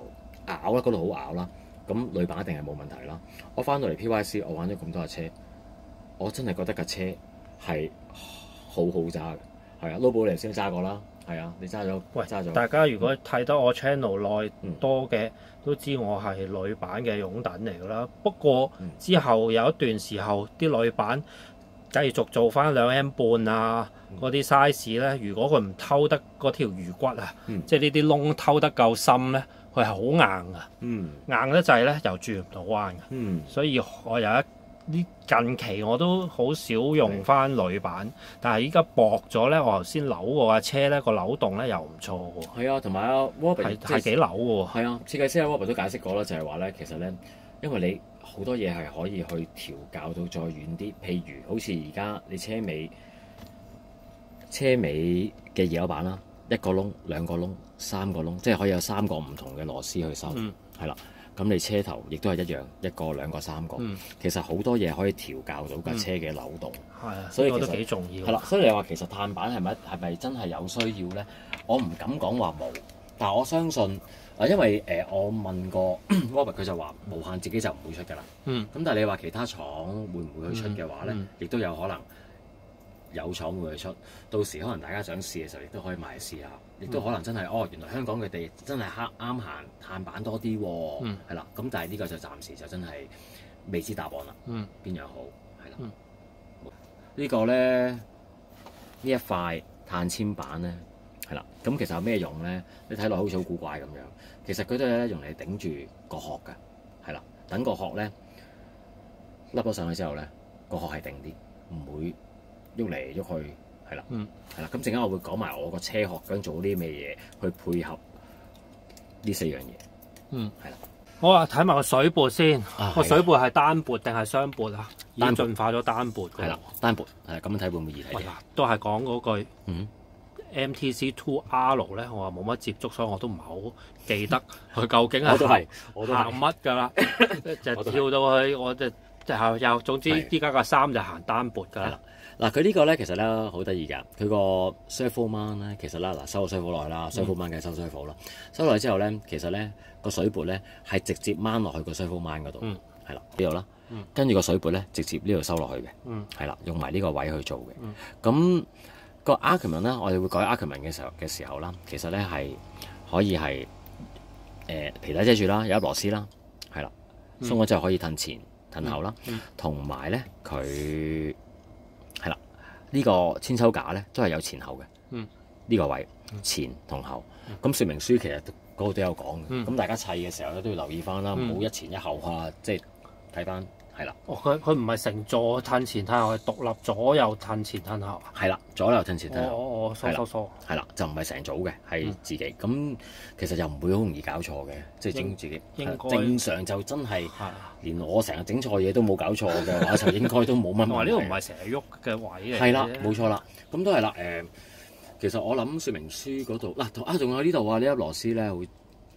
咬啦，嗰度好咬啦。咁鋁板一定係冇問題啦。我翻到嚟 PYC，我玩咗咁多架車，我真係覺得架車係好好揸嘅。係啊，Lobo 你先揸過啦。係啊，你揸咗。喂，揸咗。大家如果睇得我 channel 內多嘅，都知我係鋁板嘅擁躉嚟㗎啦。不過之後有一段時候，啲鋁板繼續做翻2M半啊，嗰啲 size 咧，如果佢唔偷得嗰條魚骨啊，即係呢啲窿偷得夠深咧，佢係好硬㗎。硬得滯咧，又轉唔到彎㗎。所以我有呢近期我都好少用翻鋁板，但係依家薄咗咧，我頭先扭過架車咧，個扭動咧又唔錯喎。係啊，同埋阿 Robert 係幾扭喎。係啊，設計師阿 Robert 都解釋過啦，就係話咧，其實咧，因為你好多嘢係可以去調校到再遠啲，譬如好似而家你車尾嘅二樓板啦，1個窿、2個窿、3個窿，即係可以有3個唔同嘅螺絲去收，係啦。咁你車頭亦都係一樣，1個、2個、3個。其實好多嘢可以調校到架車嘅扭動。係啊，所以其實都幾重要。係啦，所以你話其實碳板係咪真係有需要咧？我唔敢講話冇，但係我相信因為我問過 Robert， 佢就話無限自己就唔會出㗎啦。咁但係你話其他廠會唔會去出嘅話咧，亦都有可能有廠會去出。到時可能大家想試嘅時候，亦都可以買嚟試下。亦都可能真係原來香港嘅地真係啱行碳板多啲喎，係啦。咁但係呢個就暫時就真係未知答案啦。邊樣好係啦？呢個咧，呢一塊碳纖板咧係啦。咁其實有咩用咧？你睇落好似好古怪咁樣，其實佢都係用嚟頂住個殼㗎，係啦。等個殼咧笠咗上去之後咧，個殼係定啲，唔會喐嚟喐去。係啦，係啦，咁陣間我會講埋我個車殼想做啲咩嘢去配合呢4樣嘢。係啦。我話睇埋個水撥先，個水撥係單撥定係雙撥啊？已經進化咗單撥㗎。係啦，單撥係咁樣睇會唔會易睇啲？喂嗱，都係講嗰句。嗯。MTC2R 咧，我話冇乜接觸，所以我都唔係好記得佢究竟我都係係行乜㗎啦。就跳到去，我就係又總之依家個衫就行單撥㗎啦。嗱，佢呢個咧其實咧好得意㗎，佢個 surf man 咧其實啦嗱收個 surf 內啦，surf man 梗係收 surf 啦，收落去之後咧，其實咧個水撥咧係直接掹落去個 surf man 嗰度，係啦呢度啦，跟住個水撥咧直接呢度收落去嘅，係啦，用埋呢個位去做嘅，咁。個 Archiman 咧，我哋會改 Archiman 嘅時候啦，其實咧係可以係皮帶遮住啦，有粒螺絲啦，係啦，鬆咗之後可以褪前褪後啦，同埋咧佢係啦，呢個千秋架咧都係有前後嘅，呢個位前同後，咁說明書其實嗰度都有講嘅，咁大家砌嘅時候咧都要留意翻啦，唔好一前一後啊，即係睇翻。係啦，佢唔係成座褪前褪後，係獨立左右褪前褪後。係啦，左右褪前褪後。我疏。係啦，就唔係成組嘅，係自己。咁其實又唔會好容易搞錯嘅，即係整自己。正常就真係，連我成日整錯嘢都冇搞錯嘅話，就應該都冇乜問題。呢個唔係成日喐嘅位嚟。係啦，冇錯啦。咁都係啦。其實我諗說明書嗰度嗱，仲有呢度啊，呢粒螺絲咧會。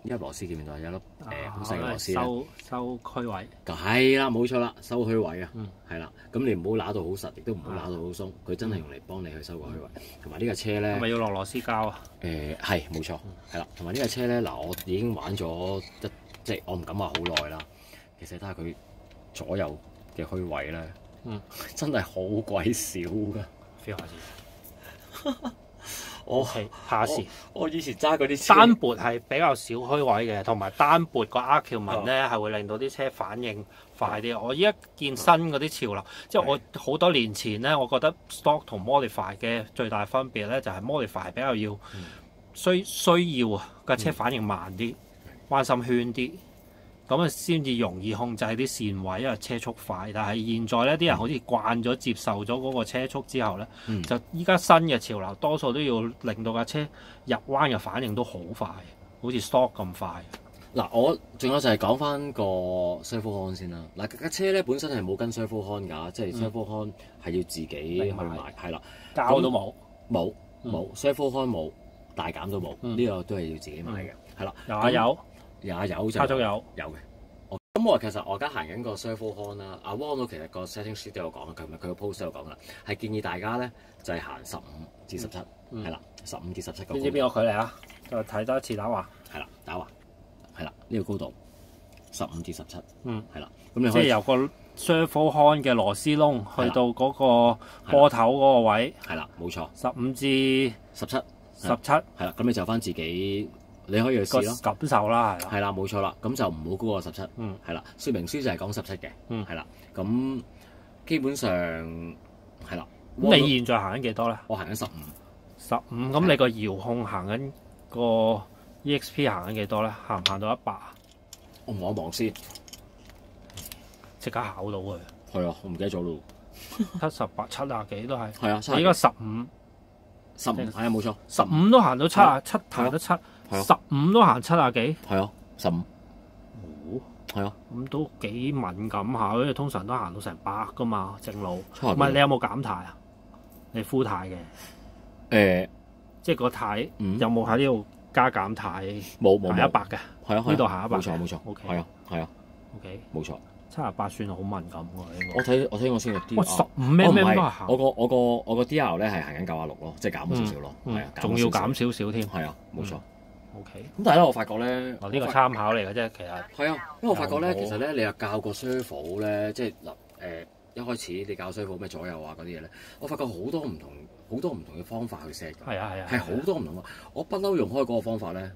一粒螺絲見唔見到？有一粒好細嘅螺絲收區位。係啦，冇錯啦，收區位啊，係啦。咁你唔好揦到好實，亦都唔好揦到好鬆。佢真係用嚟幫你去收個區位。同埋呢架車咧，係咪要落螺絲膠啊？係冇錯，係啦。同埋呢架車咧，嗱我已經玩咗即係我唔敢話好耐啦。其實睇下佢左右嘅區位咧，真係好鬼少㗎。feel 下先。我下時我以前揸嗰啲車單撥係比較少虛位嘅，同埋單撥個 Archiman 咧係會令到啲車反應快啲。我依家見新嗰啲潮流，即係我好多年前咧，我覺得 stock 同 modify 嘅最大分別咧就係 modify 係比較要需要啊架車反應慢啲，彎心圈啲。咁啊，先至容易控制啲線位，因為車速快。但係現在咧，啲人好似慣咗接受咗嗰個車速之後咧，就依家新嘅潮流，多數都要令到架車入彎嘅反應都好快，好似 stock 咁快。嗱，我仲有就係講翻個 servo con 先啦。嗱，架車咧本身係冇跟 servo con 㗎，即係 servo con 係要自己去買，係啦，膠都冇servo con 冇，大減都冇，呢個都係要自己買嘅，係啦，有差咗有嘅。咁我其實我而家行緊個 servo con 啦，阿 Wong 其實個 setting sheet 都有講，琴日佢個 post 都有講啦，係建議大家咧就係行15至17，係啦，15至17個。知唔知邊個距離啊？就睇多一次打橫。係啦，打橫。係啦，呢個高度15至17，係啦，咁你即係由個 servo con 嘅螺絲窿去到嗰個波頭嗰個位，係啦，冇錯，15至17，係啦，咁你就翻自己，你可以去試咯，感受啦，係啦，冇錯啦，咁就唔好高過17，係啦，說明書就係講17嘅，係啦，咁基本上係啦。咁你現在行緊幾多咧？我行緊15，咁你個遙控行緊個 EXP 行緊幾多咧？行唔行到100啊？我望一望先，即刻考到佢。係啊，我唔記得咗咯。78、70幾都係。係啊，你依家15，係啊，冇錯。15都行到77，行到7，15都行70幾。係啊，15。係啊，咁都幾敏感下，因為通常都行到成100噶嘛，正路。唔係你有冇減軚啊？你敷軚嘅。即係個軚有冇喺呢度加減軚？冇行100嘅。係啊，呢度行100。冇錯。OK。係啊。OK。冇錯。78算好敏感喎呢個。我睇我先個 DR。哇，15咩都係行。我個 DR 咧係行緊960咯，即係減咗少少咯。係啊，仲要減少少添。係啊，冇錯。OK。咁但係咧，我發覺咧，呢個參考嚟嘅啫，其實。係啊，因為我發覺咧，其實咧，你又教個 servo 咧，即係嗱一開始你教 servo 咩左右啊嗰啲嘢咧，我發覺好多唔同嘅方法去 set 嘅。係啊。係好多唔同嘅。我不嬲用開嗰個方法咧，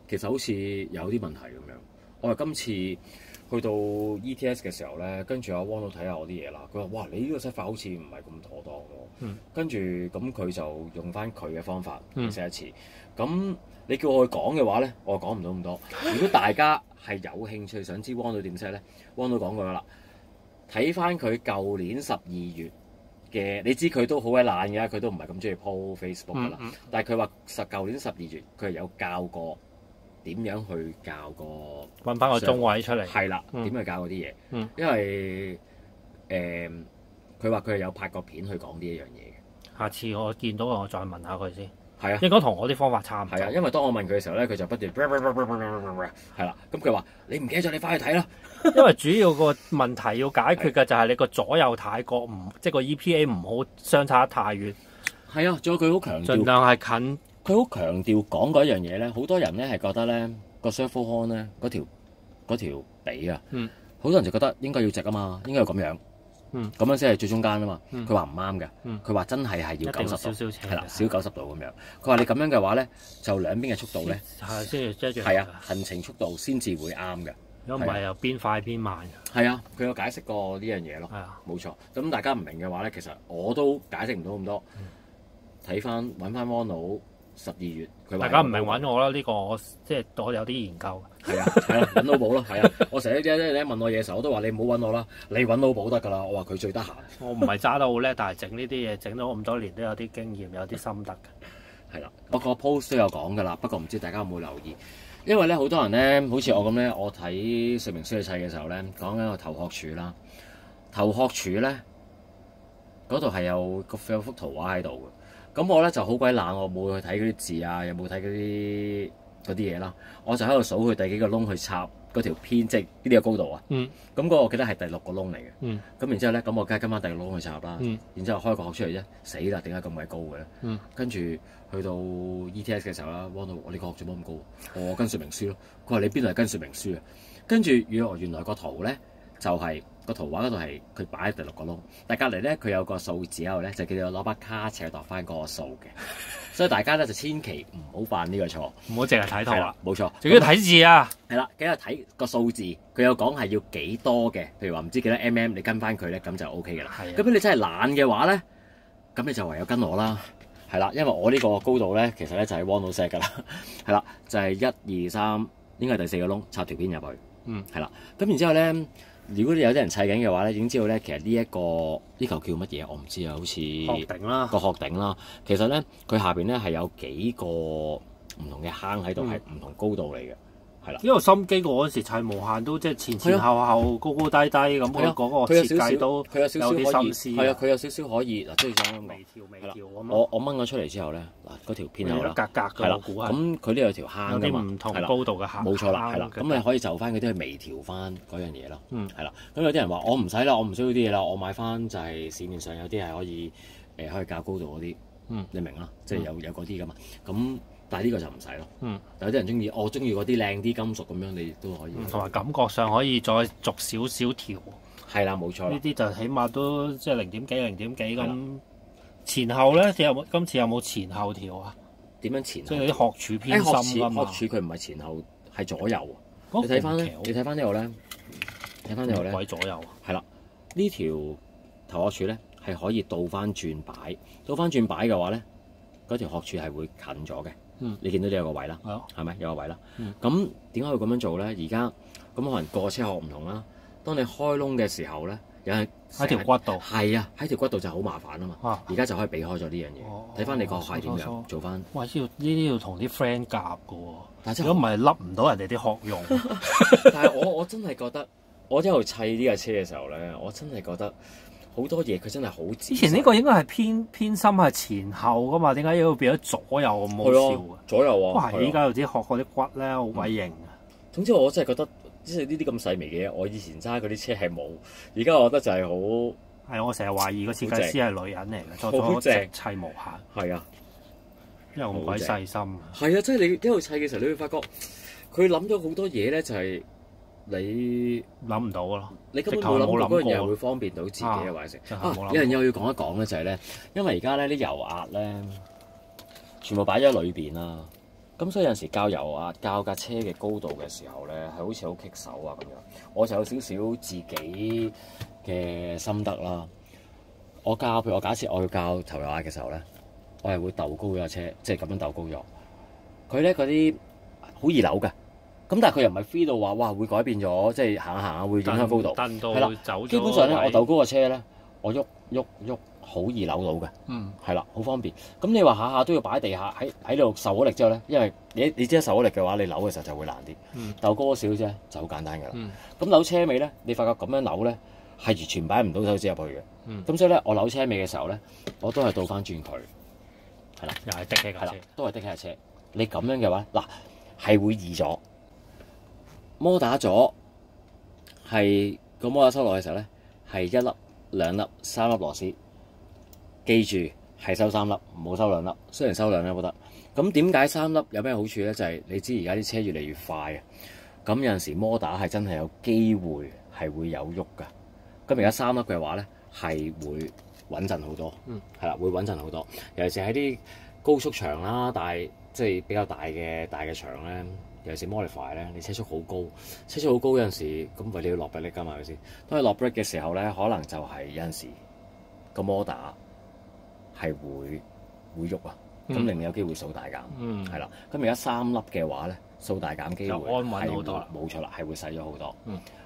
其實好似有啲問題咁樣。我話今次去到 ETS 嘅時候咧，跟住阿 Wong 睇下我啲嘢啦，佢話：哇，你呢個 set 法好似唔係咁妥當喎。跟住咁佢就用翻佢嘅方法 set 一次。咁你叫我去講嘅話咧，我講唔到咁多。如果大家係有興趣想知 Wong 點 set 咧，Wong 講過啦，睇翻佢舊年12月嘅，你知佢都好鬼懶嘅，佢都唔係咁中意 po Facebook 噶啦。但係佢話舊年12月佢係有教過點樣去教個揾翻個中位出嚟。係啦，點去教嗰啲嘢。因為佢話佢係有拍過片去講呢一樣嘢嘅。下次我見到我再問下佢先。係啊，應該同我啲方法差唔多。係啊，因為當我問佢嘅時候咧，佢就不斷係啦。咁佢話：你唔記得咗，你翻去睇啦。因為主要個問題要解決嘅就係你個左右軚角唔，即係個 EPA 唔好相差得太遠。係啊，仲有佢好強調，盡量係近。佢好強調講嗰一樣嘢咧，好多人咧係覺得咧個 servo horn 咧嗰條髀啊，好多人就覺得應該要直啊嘛，應該要咁樣。咁樣先係最中間啊嘛。佢話唔啱嘅，佢話真係要90度，係啦，少90度咁樣。佢話你咁樣嘅話咧，就兩邊嘅速度咧，係先一樣。係啊，行程速度先至會啱嘅。如果唔係又邊快邊慢。係啊，佢有解釋過呢樣嘢咯。係啊，冇錯。咁大家唔明嘅話咧，其實我都解釋唔到咁多。睇翻揾翻 Wono 12月，佢話大家唔明揾我啦，呢個我即係我有啲研究。係啊，揾老寶咯，係啊。我成日你問我嘢嘅時候，我都話你唔好揾我啦，你揾老寶得㗎啦。我話佢最得閒。我唔係揸得好叻，但係整呢啲嘢整咗咁多年都有啲經驗，有啲心得嘅。係啦，我個 post 都有講㗎啦，不過唔知大家有冇留意？因為咧好多人咧，好似我咁咧，我睇說明書去砌嘅時候咧，講緊個頭殼柱啦，頭殼柱咧嗰度係有幅圖畫喺度嘅。咁我咧就好鬼懶，我冇去睇嗰啲字啊，又冇睇嗰啲嘢啦。我就喺度數佢第幾個窿去插嗰條編，即係呢啲嘅高度啊。咁嗰個我記得係第6個窿嚟嘅。咁然之後咧，咁我梗係跟翻第6個窿去插啦。然之後開個殼出嚟啫，死啦！點解咁鬼高嘅咧？跟住去到 ETS 嘅時候啦，Wono我呢個殼做乜咁高？我跟說明書咯。佢話你邊度係跟說明書啊？跟住原來個圖咧就係。個圖畫嗰度係佢擺喺第6個窿，但隔離咧佢有個數字喺度咧，就叫做攞把卡尺度翻嗰個數嘅，所以大家咧就千祈唔好犯呢個錯，唔好淨係睇圖啦，冇錯，仲要睇字啊，係啦，記得睇個數字，佢有講係要幾多嘅，譬如話唔知幾多 mm， 你跟翻佢咧咁就 OK 嘅啦。咁如果你真係懶嘅話咧，咁你就唯有跟我啦，係啦，因為我呢個高度咧其實咧就係 Wono set 㗎啦，係啦，就係1、2、3，應該係第4個窿插條邊入去，係啦，咁然之後咧。如果你有啲人砌緊嘅話咧，已經知道咧，其實呢嚿叫乜嘢？我唔知啊，好似殼頂啦，個殼頂啦。其實咧，佢下邊咧係有幾個唔同嘅坑喺度，係唔同高度嚟嘅，係啦。因為心機我嗰時砌無限都即係前後高高低低咁，嗰個設計都佢有少少心思。係啊，佢有少少可以嗱，即係咁樣微調咁。我掹咗出嚟之後咧，嗱嗰條片有啦，格嘅我估係。咁佢呢有條坑㗎嘛，有啲唔同高度嘅坑。冇錯啦，係啦。咁你可以就翻嗰啲去微調翻嗰樣嘢咯。係啦。咁有啲人話我唔使啦，我唔需要啲嘢啦，我買翻就係市面上有啲係可以可以較高度嗰啲。你明啦，即係有嗰啲㗎嘛。咁但係呢個就唔使咯。有啲人中意，我中意嗰啲靚啲金屬咁樣，你都可以。同埋感覺上可以再逐少少調。係啦，冇錯。呢啲就起碼都即係0.幾咁。前後咧，今次有冇前後調啊？點樣前後？即係啲殼柱偏深啊嘛。殼柱佢唔係前後，係左右。你睇翻咧，你睇翻呢度咧，睇翻呢度咧。鬼左右啊！係啦，呢條頭殼柱咧係可以倒翻轉擺，倒翻轉擺嘅話咧，嗰條殼柱係會近咗嘅。你見到呢有個位啦，係咪有個位啦？咁點解會咁樣做咧？而家咁可能個車殼唔同啦。當你開窿嘅時候咧，有係喺條骨度。係啊，喺條骨度就好麻煩啊嘛。而家就可以避開咗呢樣嘢。睇翻你個殼係點樣做翻。哇！呢啲要同啲 friend 夾㗎喎。如果唔係笠唔到人哋啲殼用。但係我真係覺得，我一路砌呢架車嘅時候咧，我真係覺得。好多嘢佢真係好仔細。之前呢個應該係偏心係前後噶嘛？點解要變咗左右咁好笑啊？左右啊！哇！依家又知學嗰啲骨咧好鬼型啊！總之我真係覺得，即係呢啲咁細微嘅嘢，我以前揸嗰啲車係冇，而家我覺得就係好。係我成日懷疑個設計師係女人嚟嘅，做咗直砌無限。係啊，因為咁鬼細心。係啊，即係你一路砌嘅時候，你會發覺佢諗咗好多嘢咧，就係。你諗唔到咯，你根本冇諗過嗰樣嘢會方便到自己嘅話食。有樣嘢我要講一講咧，就係咧，因為而家咧啲油壓咧，全部擺咗喺裏邊啦。咁所以有陣時校油壓、校架車嘅高度嘅時候咧，係好似好棘手啊咁樣。我就有少少自己嘅心得啦。譬如我假設我要校頭油壓嘅時候咧，我係會鬥高咗架車，即係咁樣鬥高咗。佢咧嗰啲好易扭㗎。咁但係佢又唔係 free 到話，哇會改變咗，即係行下會影響高度。係啦，基本上咧，我鬥高個車咧，我喐好易扭到嘅。係啦，好方便。咁你話下下都要擺喺地下，喺度受咗力之後咧，因為你知受咗力嘅話，你扭嘅時候就會難啲。鬥高少啫，就好簡單㗎啦。咁扭車尾咧，你發覺咁樣扭咧，係完全擺唔到手指入去嘅。嗯咁所以咧，我扭車尾嘅時候咧，我都係倒翻轉佢，係啦，又係的起架車係啦，，都係的起架車。你咁樣嘅話，嗱係會易咗，摩打咗係個摩打收落嘅時候咧，係1粒、2粒、3粒螺絲，記住係收3粒，唔好收2粒。雖然收2粒都得。咁點解3粒有咩好處咧？就係、你知而家啲車越嚟越快啊，咁有陣時摩打係真係有機會係會有喐㗎。咁而家3粒嘅話咧，係會穩陣好多，係啦，會穩陣好多。尤其是喺啲高速場啦，即係比較大嘅場咧，尤其是 modify 咧，你車速好高，車速好高有陣時，咁為你要落 brake 㗎嘛，係咪先？當你落 brake 嘅時候咧，可能就係有陣時個摩打係會喐啊，咁令你有機會掃大減，係啦。咁而家3粒嘅話咧，掃大減機會就安穩好多啦，冇錯啦，係會細咗好多。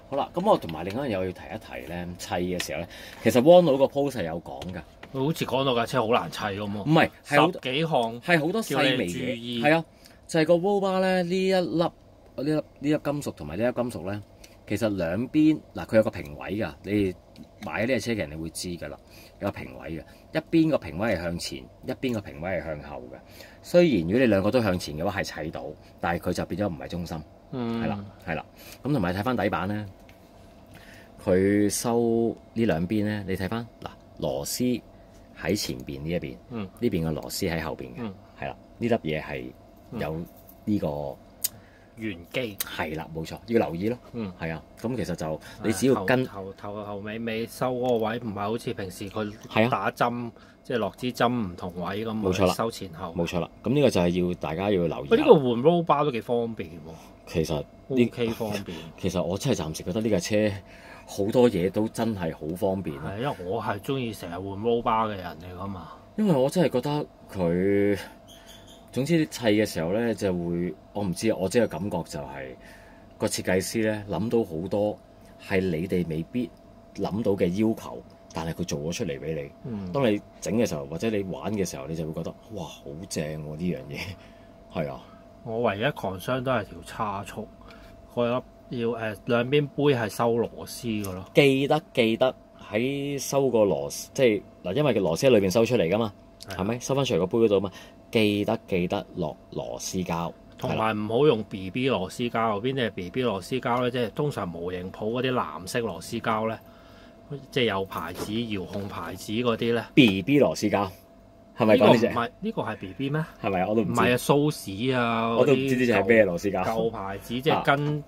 好啦，咁我同埋另一樣嘢要提一提咧，砌嘅時候咧，其實 Wano 個 post 係有講㗎。佢好似講到架車好難砌咁喎。唔係，係好十幾項，係好多細微叫你注嘢，意係啊，就係個 roll bar 咧呢一粒金屬同埋呢粒金屬咧，其實兩邊嗱佢有個平位㗎，你哋買呢隻車嘅人你會知㗎啦，有個平位嘅，一邊個平位係向前，一邊個平位係向後嘅。雖然如果你兩個都向前嘅話係砌到，但係佢就變咗唔係中心，係啦係啦。咁同埋睇翻底板咧，佢收呢兩邊咧，你睇翻嗱螺絲喺前邊呢一邊，呢邊嘅螺絲喺後邊嘅，係啦，呢粒嘢係有呢個原機，係啦，冇錯，要留意咯，係啊，咁其實就你只要跟頭尾收嗰個位，唔係好似平時佢係啊打針，即係落支針唔同位咁，冇錯啦收前後，冇錯啦，咁呢個就係要大家要留意。喂，呢個換 roll bar 都幾方便喎，其實OK 方便。其實我真係暫時覺得呢架車好多嘢都真係好方便。係，因為我係中意成日換 roll bar 嘅人嚟噶嘛。因為我真係覺得佢總之砌嘅時候咧就會，我唔知啊，我只係感覺就係個設計師咧諗到好多係你哋未必諗到嘅要求，但係佢做咗出嚟俾你。當你整嘅時候或者你玩嘅時候，你就會覺得哇好正喎呢樣嘢，係啊。我唯一 concern 都係條差速，嗰粒要兩邊杯係收螺絲嘅咯。記得喺收個螺絲，即係嗱，因為個螺絲喺裏邊收出嚟噶嘛，係咪收翻出嚟個杯嗰度嘛？記得落螺絲膠，同埋唔好用 BB 螺絲膠。邊啲係 BB 螺絲膠咧？即係通常模型鋪嗰啲藍色螺絲膠咧，即係有牌子遙控牌子嗰啲咧。BB 螺絲膠係咪講呢隻？唔係呢個係 BB 咩？係咪啊？我都唔知。唔係啊，蘇士啊，我都唔知呢隻係咩螺絲膠。舊牌子即係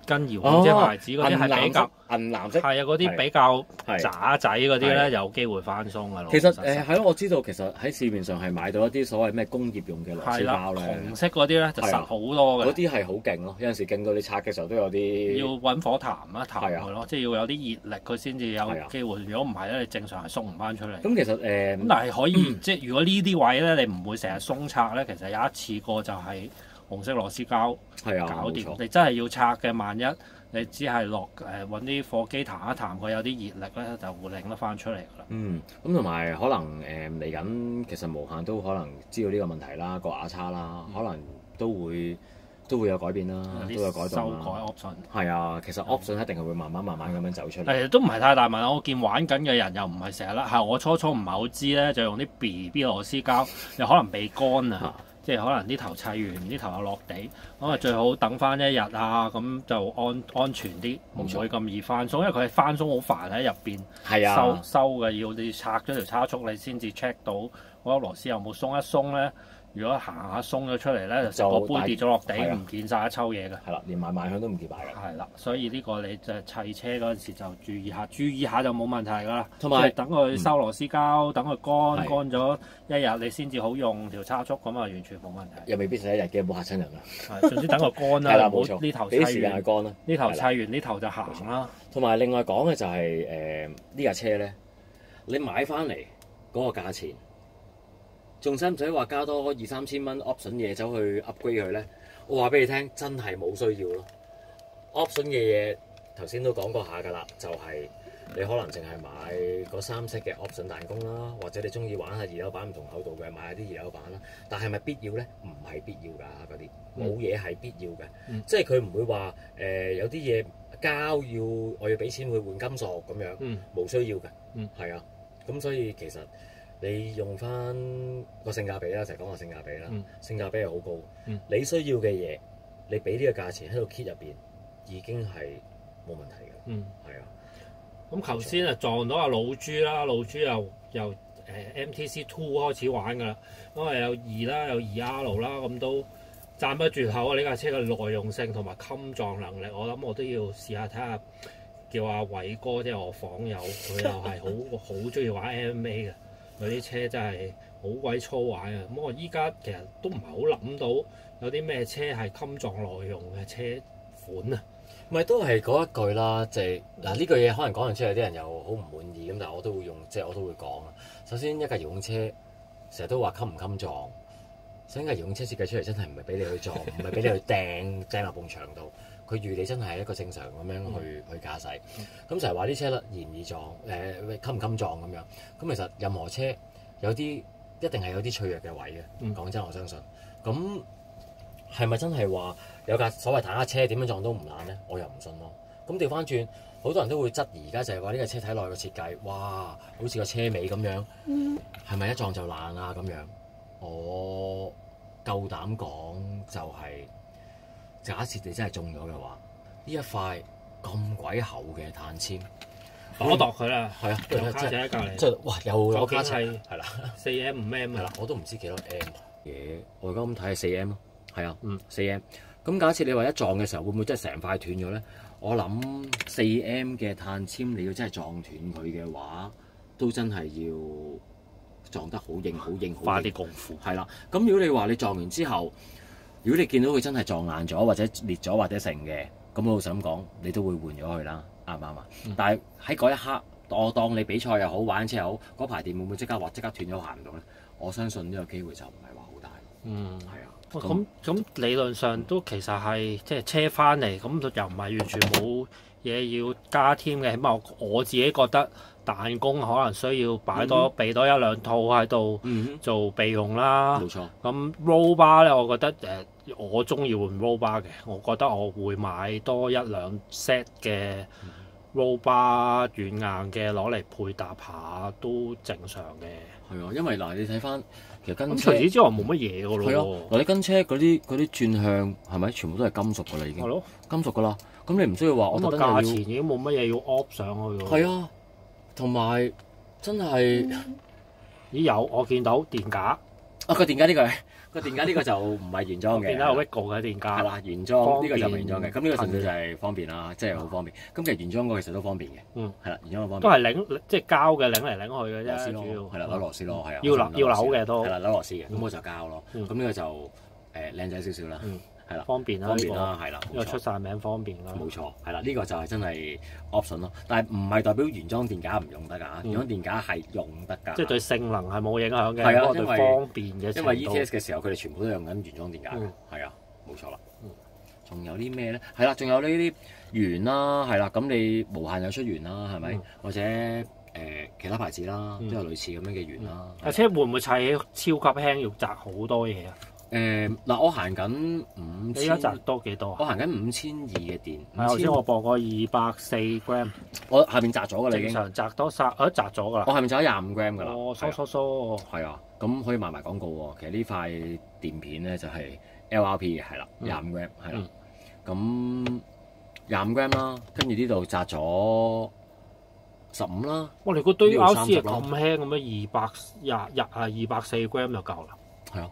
跟遙控即係牌子嗰啲係比較銀藍色。係啊，嗰啲比較渣仔嗰啲咧，有機會翻鬆㗎咯。其實係咯，我知道其實喺市面上係買到一啲所謂咩工業用嘅螺絲膠咧，紅色嗰啲咧就實好多嘅。嗰啲係好勁咯，有陣時勁到你拆嘅時候都有啲要揾火痰一痰佢咯，即係要有啲熱力佢先至有機會。如果唔係咧，你正常係鬆唔翻出嚟。咁其實咁但係可以即係如果呢啲位咧，你唔會成日鬆拆咧，其實有一次過就係紅色螺絲膠搞掂。你真係要拆嘅，萬一你只係落揾啲火機彈一彈，佢有啲熱力咧，就會擰得翻出嚟㗎啦。咁同埋可能嚟緊，其實無限都可能知道呢個問題啦，個牙叉啦，可能都會有改變啦，都有改動啦。修改 option 係啊，其實 option 一定係會慢慢咁樣走出嚟。都唔係太大問題。我見玩緊嘅人又唔係成日啦，係我初唔係好知咧，就用啲 BB 螺絲膠，又可能被乾啊。即係可能啲頭砌完，啲頭又落地，咁啊最好等翻一日啊，咁就安全啲，唔會咁易翻鬆，因為佢係翻鬆好煩喺入邊收嘅，要你拆咗條叉速，你先至 check 到嗰粒螺絲有冇鬆。一鬆咧，如果行下鬆咗出嚟咧，就個杯跌咗落地，唔見晒一抽嘢嘅。係啦，連埋賣相都唔見埋嘅。係啦，所以呢個你就砌車嗰陣時就注意下就冇問題㗎啦。同埋等佢收螺絲膠，等佢乾咗一日，你先至好用條叉速，咁啊完全冇問題。又未必使一日嘅，冇嚇親人啦。係，總之等佢乾啦，冇錯。呢頭俾時間佢乾啦。呢頭砌完，呢頭就行啦。同埋另外講嘅就係呢架車咧，你買翻嚟嗰個價錢。仲使唔使話加多2-3千蚊 option 嘢走去 upgrade 佢咧？我話俾你聽，真係冇需要咯。option 嘅嘢頭先都講過下㗎啦，就係你可能淨係買嗰3 set 嘅 option 彈弓啦，或者你中意玩下二樓板唔同厚度嘅，買下啲二樓板啦。但係咪必要咧？唔係必要㗎，嗰啲冇嘢係必要嘅，即係佢唔會話有啲嘢膠我要俾錢去換金屬咁樣，冇需要嘅，係啊。咁所以其實你用翻個性價比啦，成日講個性價比啦，性價比係好高。你需要嘅嘢，你俾呢個價錢喺個 kit 入邊已經係冇問題嘅，係啊。咁頭先啊撞到阿老豬啦，老豬由MTC Two 開始玩㗎啦，因為有2啦，有2R 啦，咁都讚不絕口啊！呢架車嘅耐用性同埋襟撞能力，我諗我都要試下睇下，叫阿偉哥即係我房友，佢又係好中意玩 MMA 嘅，佢啲車真係好鬼粗玩啊！咁我依家其實都唔係好諗到有啲咩車係襟撞耐用嘅車款啊！咪都係嗰一句啦，即係嗱呢句嘢可能講完之後有啲人又好唔滿意咁，但係我都會用，即係我都會講啊。首先一架遙控車成日都話襟唔襟撞，所以架遙控車設計出嚟真係唔係俾你去撞，唔係俾你去掟落埲牆度，佢預你真係一個正常咁樣去駕駛。咁成日話啲車咧易唔易撞，襟唔襟撞咁樣。咁其實任何車有啲一定係有啲脆弱嘅位嘅，講真我相信。咁係咪真係話有架所謂坦克車點樣撞都唔爛咧？我又唔信咯。咁調翻轉，好多人都會質疑，而家就係話呢架車睇落去個設計，哇，好似個車尾咁樣，係咪一撞就爛啊？咁樣，我夠膽講就係、假設你真係中咗嘅話，呢一塊咁鬼厚嘅碳纖，我度佢啦，係啊，有卡仔喺隔離，即係哇，又有卡仔，係係啦，4M 5M 係啦，我都唔知幾多 M 嘢，我而家咁睇係4M 咯。係啊，4M。咁假設你話一撞嘅時候，會唔會真係成塊斷咗咧？我諗4M 嘅碳纖，你要真係撞斷佢嘅話，都真係要撞得好硬、好硬、好花啲功夫。係啦。咁如果你話你撞完之後，如果你見到佢真係撞爛咗，或者裂咗，或者成嘅，咁我老實咁講，你都會換咗佢啦，啱唔啱啊？但係喺嗰一刻，我當你比賽又好，玩車又好，嗰排電會唔會即刻斷咗行唔到咧？我相信呢個機會就唔係話好大。係啊。咁理論上都其實係即係車翻嚟，咁又唔係完全冇嘢要加添嘅。起碼我自己覺得彈弓可能需要備多1、2套喺度做備用啦。冇錯。咁 roll bar 咧，我覺得我中意換 roll bar 嘅，我覺得我會買多1、2 set 嘅 roll bar 軟硬嘅攞嚟配搭下都正常嘅。係啊，因為嗱你睇翻。其實跟車除此之外冇乜嘢㗎咯。係啊，嗱你跟車嗰啲轉向係咪全部都係金屬㗎啦已經？係咯，金屬㗎啦。咁你唔需要話我特登價錢已經冇乜嘢要 op 上去㗎。係啊，同埋真係咦有我見到電架啊個電架呢個就唔係原裝嘅。電架係 Vigo 嘅電架。係啦，原裝呢個就唔係原裝嘅。咁呢個純粹就係方便啦，即係好方便。咁其實原裝嗰個其實都方便嘅。係啦，原裝嗰方便。都係擰即係膠嘅擰嚟擰去嘅啫，主要係啦，扭螺絲咯，係啊。要扭嘅都係啦，扭螺絲嘅。咁我就膠咯。咁呢個就靚仔少少啦。係啦，方便啦，係啦，因為出晒名方便啦。冇錯，係啦，呢個就係真係 option 咯。但係唔係代表原裝電架唔用得㗎，原裝電架係用得㗎。即係對性能係冇影響嘅，不過對方便嘅程度。因為 ETS 嘅時候，佢哋全部都用緊原裝電架嘅。係啊，冇錯啦。仲有啲咩咧？係啦，仲有呢啲圓啦，係啦，咁你無限有出圓啦，係咪？或者其他牌子啦，都有類似咁樣嘅圓啦。架車會唔會砌起超級輕，要擲好多嘢啊？嗱，我行緊5000，你而家擲多幾多啊？我行緊5200嘅電。頭先我播過240 gram， 我下面擲咗㗎啦已經。正常擲多擲，擲咗㗎啦。我下面擲咗25 gram 㗎啦。哦，疏。係啊，咁可以賣埋廣告喎。其實呢塊電片咧就係 LRP 嘅，係啦，25 gram 係啦。咁25 gram 啦，跟住呢度擲咗15啦。哇！你個堆 RC 係咁輕咁樣240 gram 就夠啦。係啊。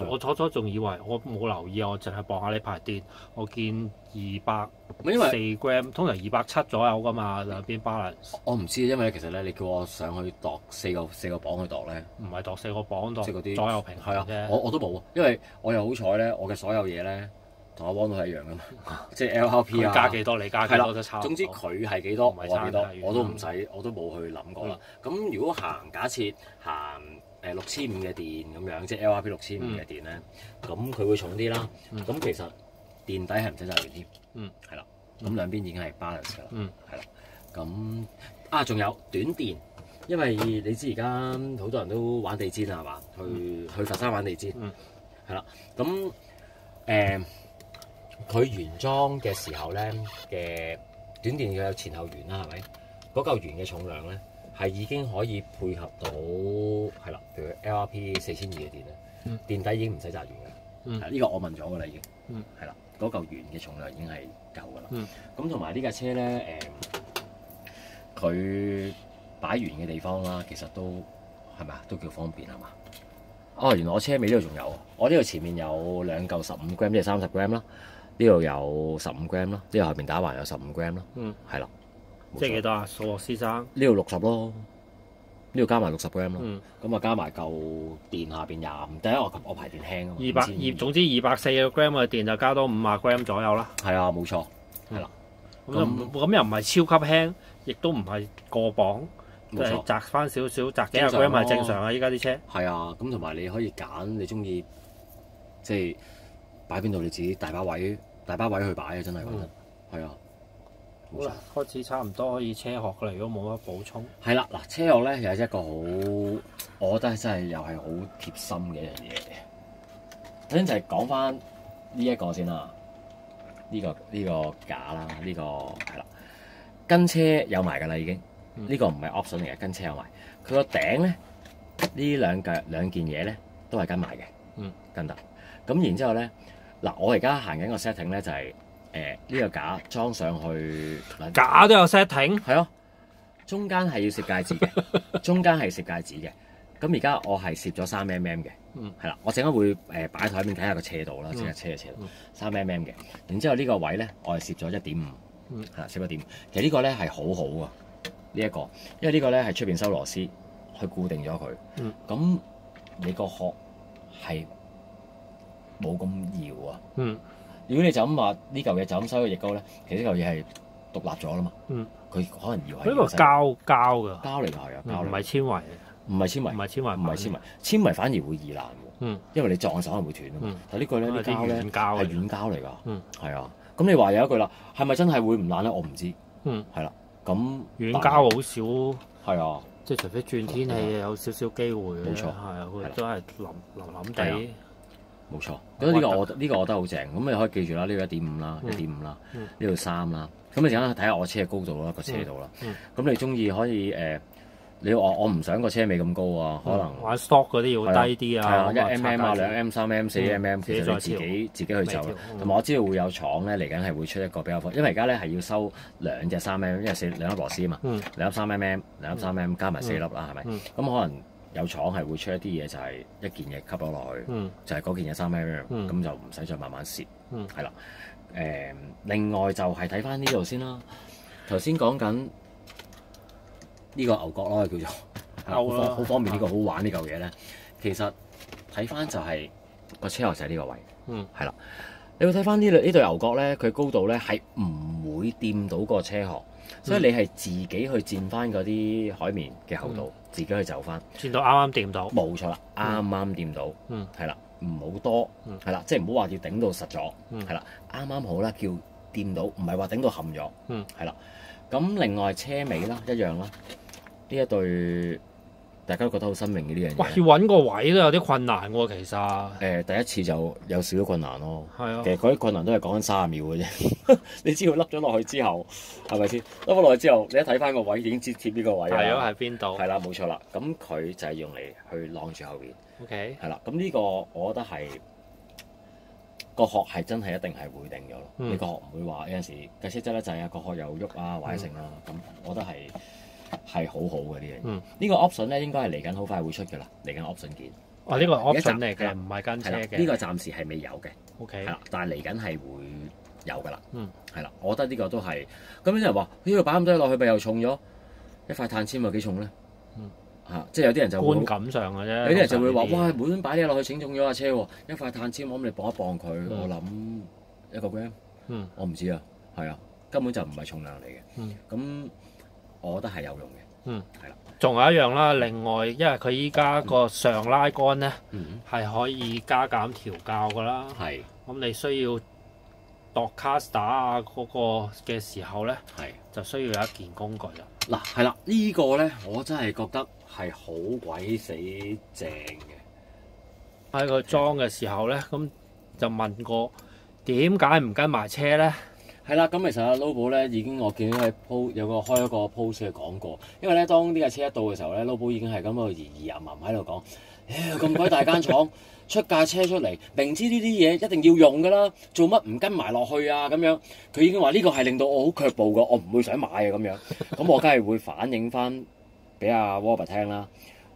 我初仲以為我冇留意，我淨係磅下呢排電，我見204 gram， 通常270左右㗎嘛，兩邊 balance。我唔知，因為其實咧，你叫我上去度四個磅去度咧，唔係度4個磅度，即係嗰啲左右平衡啫。係啊，我都冇，因為我又好彩咧，我嘅所有嘢咧同阿汪都係一樣㗎嘛，即係 LRP 啊，加幾多你加幾多都差唔多。總之佢係幾多，我係幾多，我都唔使，我都冇去諗過啦。咁如果假設行6500嘅電咁樣，即係 LRP 6500嘅電咧，咁佢會重啲啦。咁其實電底係唔使紮完添，係啦。咁兩邊已經係 balance 㗎啦，係啦。咁啊，仲有短電，因為你知而家好多人都玩地氈啊，係嘛？去佛山玩地氈，係啦。咁佢原裝嘅時候咧嘅短電要有前後懸啦，係咪？嗰嚿懸嘅重量咧係已經可以配合到係啦，譬如 LRP 4200嘅電咧，電底已經唔使紮懸嘅。呢個我問咗㗎啦，已經係啦，嗰嚿懸嘅重量已經係夠㗎啦。咁同埋呢架車咧佢擺懸嘅地方啦，其實都係咪啊？都叫方便係嘛？哦，原來我車尾呢度仲有，我呢度前面有兩嚿15 gram， 即係30 gram 啦。呢度有15 gram 啦，呢度後邊打橫有15 gram 啦。係啦。即係幾多啊？數學先生。呢度60咯，呢度加埋60 gram 咯。咁啊加埋嚿電下邊25，第一我排電輕啊嘛。總之240個 gram 嘅電就加多50 gram 左右啦。係啊，冇錯，係啦。咁又唔係超級輕，亦都唔係過磅，即係擲翻少少，擲幾十 gram 係正常啊！依家啲車。係啊，咁同埋你可以揀你中意，即係擺邊度你自己大把位去擺啊！真係覺得係啊。好啦，開始差唔多可以車殼㗎啦。如果冇乜補充，係啦，嗱，車殼咧又係一個好，我覺得真係又係好貼心嘅一樣嘢。首先就係講翻呢一個先啦，呢個架啦，呢個係啦，跟車有埋㗎啦已經。呢個唔係 option 嚟嘅，跟車有埋。佢個頂咧，呢兩件嘢咧都係跟埋嘅，跟得。咁然之後咧，嗱，我而家行緊個 setting 咧就係。呢個架裝上去，架都有 setting，係咯，中間係要攝戒指嘅，中間係攝戒指嘅。咁而家我係攝咗3mm 嘅，係啦，我陣間會擺喺台面睇下個斜度啦，即係車嘅斜度，3mm嘅。然之後呢個位咧，我係攝咗1.5，係啦，攝1.5。其實呢個咧係好好啊，呢一個，因為呢個咧係出邊收螺絲去固定咗佢，咁你個殼係冇咁搖啊。如果你就咁話呢嚿嘢就咁收個翼膏咧，其實呢嚿嘢係獨立咗啦嘛。佢可能搖係。呢個膠㗎。膠嚟㗎係啊，膠嚟。唔係纖維。唔係纖維。唔係纖維。纖維反而會易爛喎。因為你撞嘅時候可能會斷啊嘛。但呢個咧啲膠咧係軟膠嚟㗎。係啊。咁你話有一句啦，係咪真係會唔爛咧？我唔知。係啦。咁軟膠好少。係啊。即係除非轉天氣有少少機會。冇錯。係啊，佢都係腍地。冇錯，咁呢個我覺得好正，咁你可以記住啦，呢個1.5啦，1.5啦，呢度3啦，咁你陣間睇下我車嘅高度啦，個車度啦，咁你中意可以你話我唔想個車尾咁高啊，可能玩 stock 嗰啲要低啲啊，1mm 啊，2mm、3mm、4mm，其實你自己去就啦。同埋我知道會有廠咧嚟緊係會出一個比較方，因為而家咧係要收2隻3mm，因為兩粒螺絲啊嘛，2粒 3mm，兩粒 3mm 加埋4粒啦，係咪？咁可能。有廠係會出一啲嘢，就係一件嘢吸咗落去，就係嗰件嘢3mm，咁就唔使再慢慢攝，係啦。另外就係睇翻呢度先啦。頭先講緊呢個牛角咯，叫做好方便呢個好玩呢嚿嘢咧。其實睇翻就係個車殼就係呢個位，係啦。你會睇翻呢對牛角咧，佢高度咧係唔會掂到個車殼。所以你係自己去墊翻嗰啲海綿嘅厚度，自己去就翻，墊到啱啱掂到，冇錯啦，啱啱掂到，係啦，唔好多，係啦，即係唔好話要頂到實咗，係啦，啱啱好啦，叫掂到，唔係話頂到冚咗，係啦。咁另外車尾啦，一樣啦，呢一對大家都覺得好新穎嘅呢樣嘢。哇！要揾個位都有啲困難喎，其實。第一次就有少少困難咯。係啊。其實嗰啲困難都係講緊30秒嘅啫。你知道笠咗落去之後，係咪先？笠咗落去之後，你一睇翻個位已經貼呢個位啦。係咯，喺邊度？係啦，冇錯啦。咁佢就係用嚟去晾住後邊。OK。係啦，咁呢個我覺得係個殼係真係一定係會定咗咯。你個殼唔會話有陣時計車質咧就係個殼又喐啊或者成啦。咁我覺得係好好嘅呢樣嘢。呢個 option 咧應該係嚟緊好快會出嘅啦，嚟緊 option 件。哦，呢個 option 嚟嘅，唔係跟車嘅。呢個暫時係未有嘅。OK。係啦，但係嚟緊係會有㗎啦。係啦，我覺得呢個都係。咁有啲人話呢個擺咁多嘢落去咪又重咗？一塊碳纖有幾重咧？即係有啲人就會觀感上嘅啫。有啲人就會話：哇，每樣擺啲嘢落去整重咗架車喎！一塊碳纖，我諗你磅一磅佢，我諗1個 gram。我唔知啊，係啊，根本就唔係重量嚟嘅。咁我覺得係有用嘅。係啦。仲有一樣啦，另外因為佢依家個上拉桿咧係可以加減調校㗎啦。係。咁你需要度 caster 啊嗰個嘅時候咧，係就需要有一件工具啦。嗱係啦，呢個咧我真係覺得係好鬼死正嘅。喺佢裝嘅時候咧，咁就問過點解唔跟埋車咧？係啦，咁其實阿 Lobo 咧已經我見到佢開一個 post 去講過，因為咧當呢架車一到嘅時候咧，Lobo 已經係咁喺度疑疑吟吟喺度講，咁鬼大間廠出架車出嚟，明知呢啲嘢一定要用㗎啦，做乜唔跟埋落去啊？咁樣佢已經話呢個係令到我好卻步㗎，我唔會想買啊咁樣。咁我梗係會反映翻俾阿 Robert 聽啦。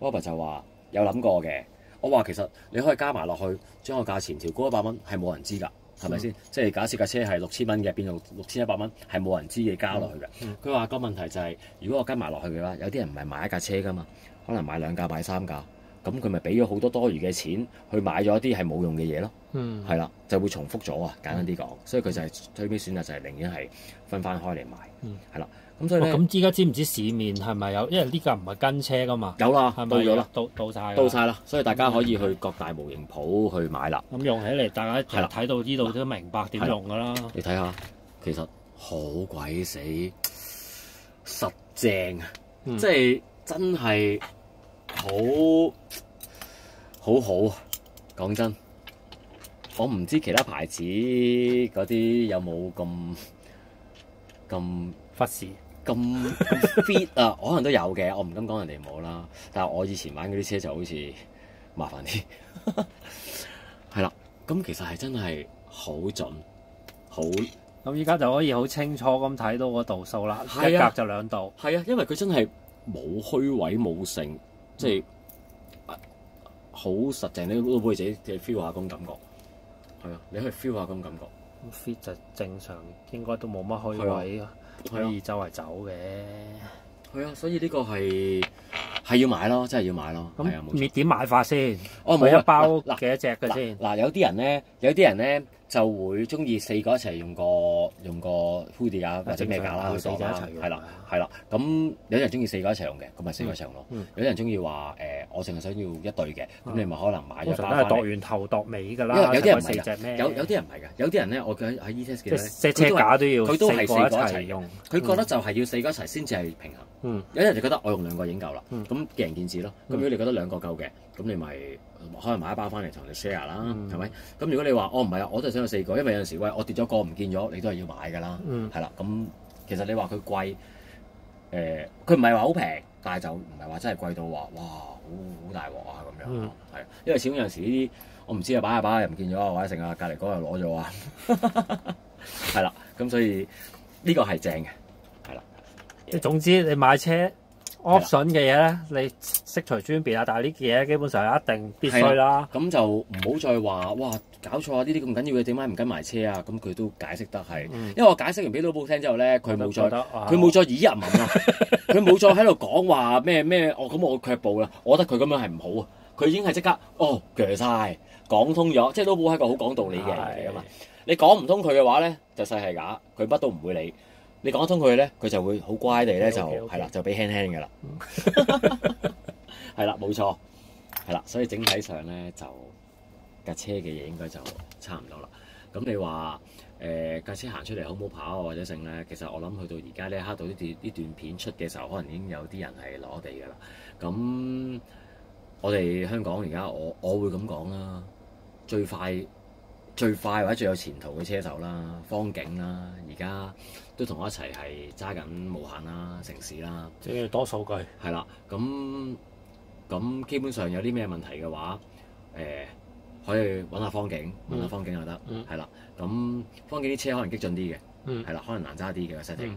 Robert 就話有諗過嘅，我話其實你可以加埋落去，將個價錢調高100蚊，係冇人知㗎。係咪先？即係假設架車係6000蚊嘅，變做6100蚊，係冇人知嘅加落去嘅。佢話個問題就係、是，如果我跟埋落去嘅話，有啲人唔係買一架車㗎嘛，可能買2架、買3架，咁佢咪俾咗好多多餘嘅錢去買咗啲係冇用嘅嘢咯。係啦，就會重複咗啊！簡單啲講，所以佢就係最尾選擇就係寧願係分翻開嚟買。係啦，咁所以咧，咁依家知唔知市面係咪有？因為呢架唔係跟車㗎嘛。有啦，係咪到咗啦，到晒啦，所以大家可以去各大模型鋪去買啦。咁用起嚟，大家係啦睇到呢度都明白點用㗎啦。你睇下，其實好鬼死實正啊！即係真係好好啊！講真，我唔知其他牌子嗰啲有冇咁忽視咁 fit 啊，可能都有嘅，我唔敢講人哋冇啦。但係我以前玩嗰啲車就好似麻煩啲，係啦。咁其實係真係好準，好。咁依家就可以好清楚咁睇到個度數啦，係啊一格就2度。係啊，因為佢真係冇虛位冇剩，即係好實淨。你都可以自己 feel 下嗰種感覺。係啊，你可以 feel 下嗰種感覺。咁 fit 就正常，應該都冇乜虛位啊，可以周圍走嘅。係啊，所以呢個係要買咯，真係要買咯。係啊，冇錯。咁點買法先？我每一包嗱幾多隻嘅先？嗱，有啲人咧就會中意4個一齊用個 hoodie 啊或者咩架啦，四隻一齊用。係啦。咁有啲人中意4個一齊用嘅，咁咪4個一齊用咯。有啲人中意話我淨係想要一對嘅，咁你咪可能買咗包翻嚟。通常都係度完頭度尾㗎啦。因為有啲人唔係4隻咩？有啲人唔係㗎，有啲人咧，我喺 E-Test 嘅咧，即車架都要佢都係4個一一齊用。佢覺得就係要4個一齊先至係平衡。有啲人就覺得我用2個已經夠啦。咁見仁見智咯。咁如果你覺得2個夠嘅，咁你咪可能買一包翻嚟同你 share 啦，係咪？咁如果你話唔係啊，我都係想有4個，因為有陣時喂我跌咗個唔見咗，你都係要買㗎啦。係啦，咁其實你話佢貴，佢唔係話好平，但係就唔係話真係貴到話哇好大鑊啊咁樣。係，因為始終有陣時呢啲我唔知啊，擺下又唔見咗啊，或者成啊隔離嗰又攞咗啊。係啦，咁所以呢個係正嘅，係啦。即係總之你買車。option 嘅嘢咧，你悉隨尊便啊！但係呢件嘢基本上係一定必須啦。咁就唔好再話哇搞錯啊！呢啲咁緊要嘅點解唔跟埋車啊？咁佢都解釋得係，因為我解釋完俾老寶聽之後咧，佢冇再耳入文啊，佢冇再喺度講話咩，咁我卻步啦。我覺得佢咁樣係唔好啊！佢已經係即刻鋸晒講通咗，即係老寶係一個好講道理嘅人嚟㗎嘛。你講唔通佢嘅話咧，就細係假，佢乜都唔會理。你講得通佢咧，佢就會好乖地咧，就係啦，就俾輕輕㗎啦。係啦，冇錯，係啦，所以整體上咧就架車嘅嘢應該就差唔多啦。咁你話架車行出嚟好唔好跑啊，或者剩咧？其實我諗去到而家呢一刻到呢段片出嘅時候，可能已經有啲人係攞地㗎啦。咁我哋香港而家我會咁講啦，最快或者最有前途嘅車手啦，方景啦，而家都同我一齊係揸緊無限啦、城市啦，即係多數據。係啦，咁基本上有啲咩問題嘅話，可以揾下方景，問下方景就得，係啦。咁方景啲車可能激進啲嘅，係啦，可能難揸啲嘅 setting。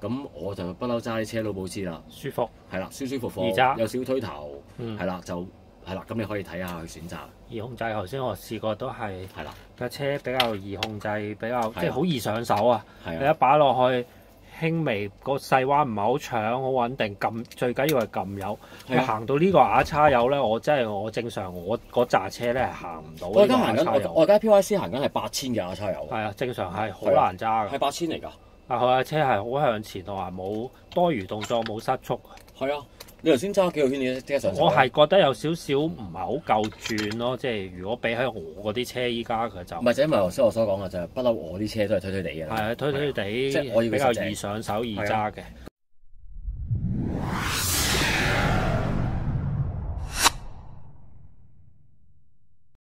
咁我就不嬲揸啲車，老寶知啦，舒服，係啦，舒服服，有少推頭，係啦，就係啦。咁你可以睇下去選擇。易控制頭先我試過都係啦，架車比較易控制，比較即係好易上手啊！你一擺落去輕微個細彎唔係好搶，好穩定。撳最緊要係撳油。行到呢個啞叉油咧，我正常我嗰紮車咧係行唔到。我而家行緊，我而家 PYC 行緊係8000嘅啞叉油。係啊，正常係好難揸㗎。係8000嚟㗎。啊，佢架車係好向前同埋冇多餘動作，冇失速。係啊，你頭先揸幾個圈，你即刻上手？我係覺得有少少唔係好夠轉咯，即係如果比起我嗰啲車依家佢就唔係就因為頭先我所講嘅就係不嬲，我啲車都係推推地嘅。係推推地，即係我要比較易上手易揸嘅。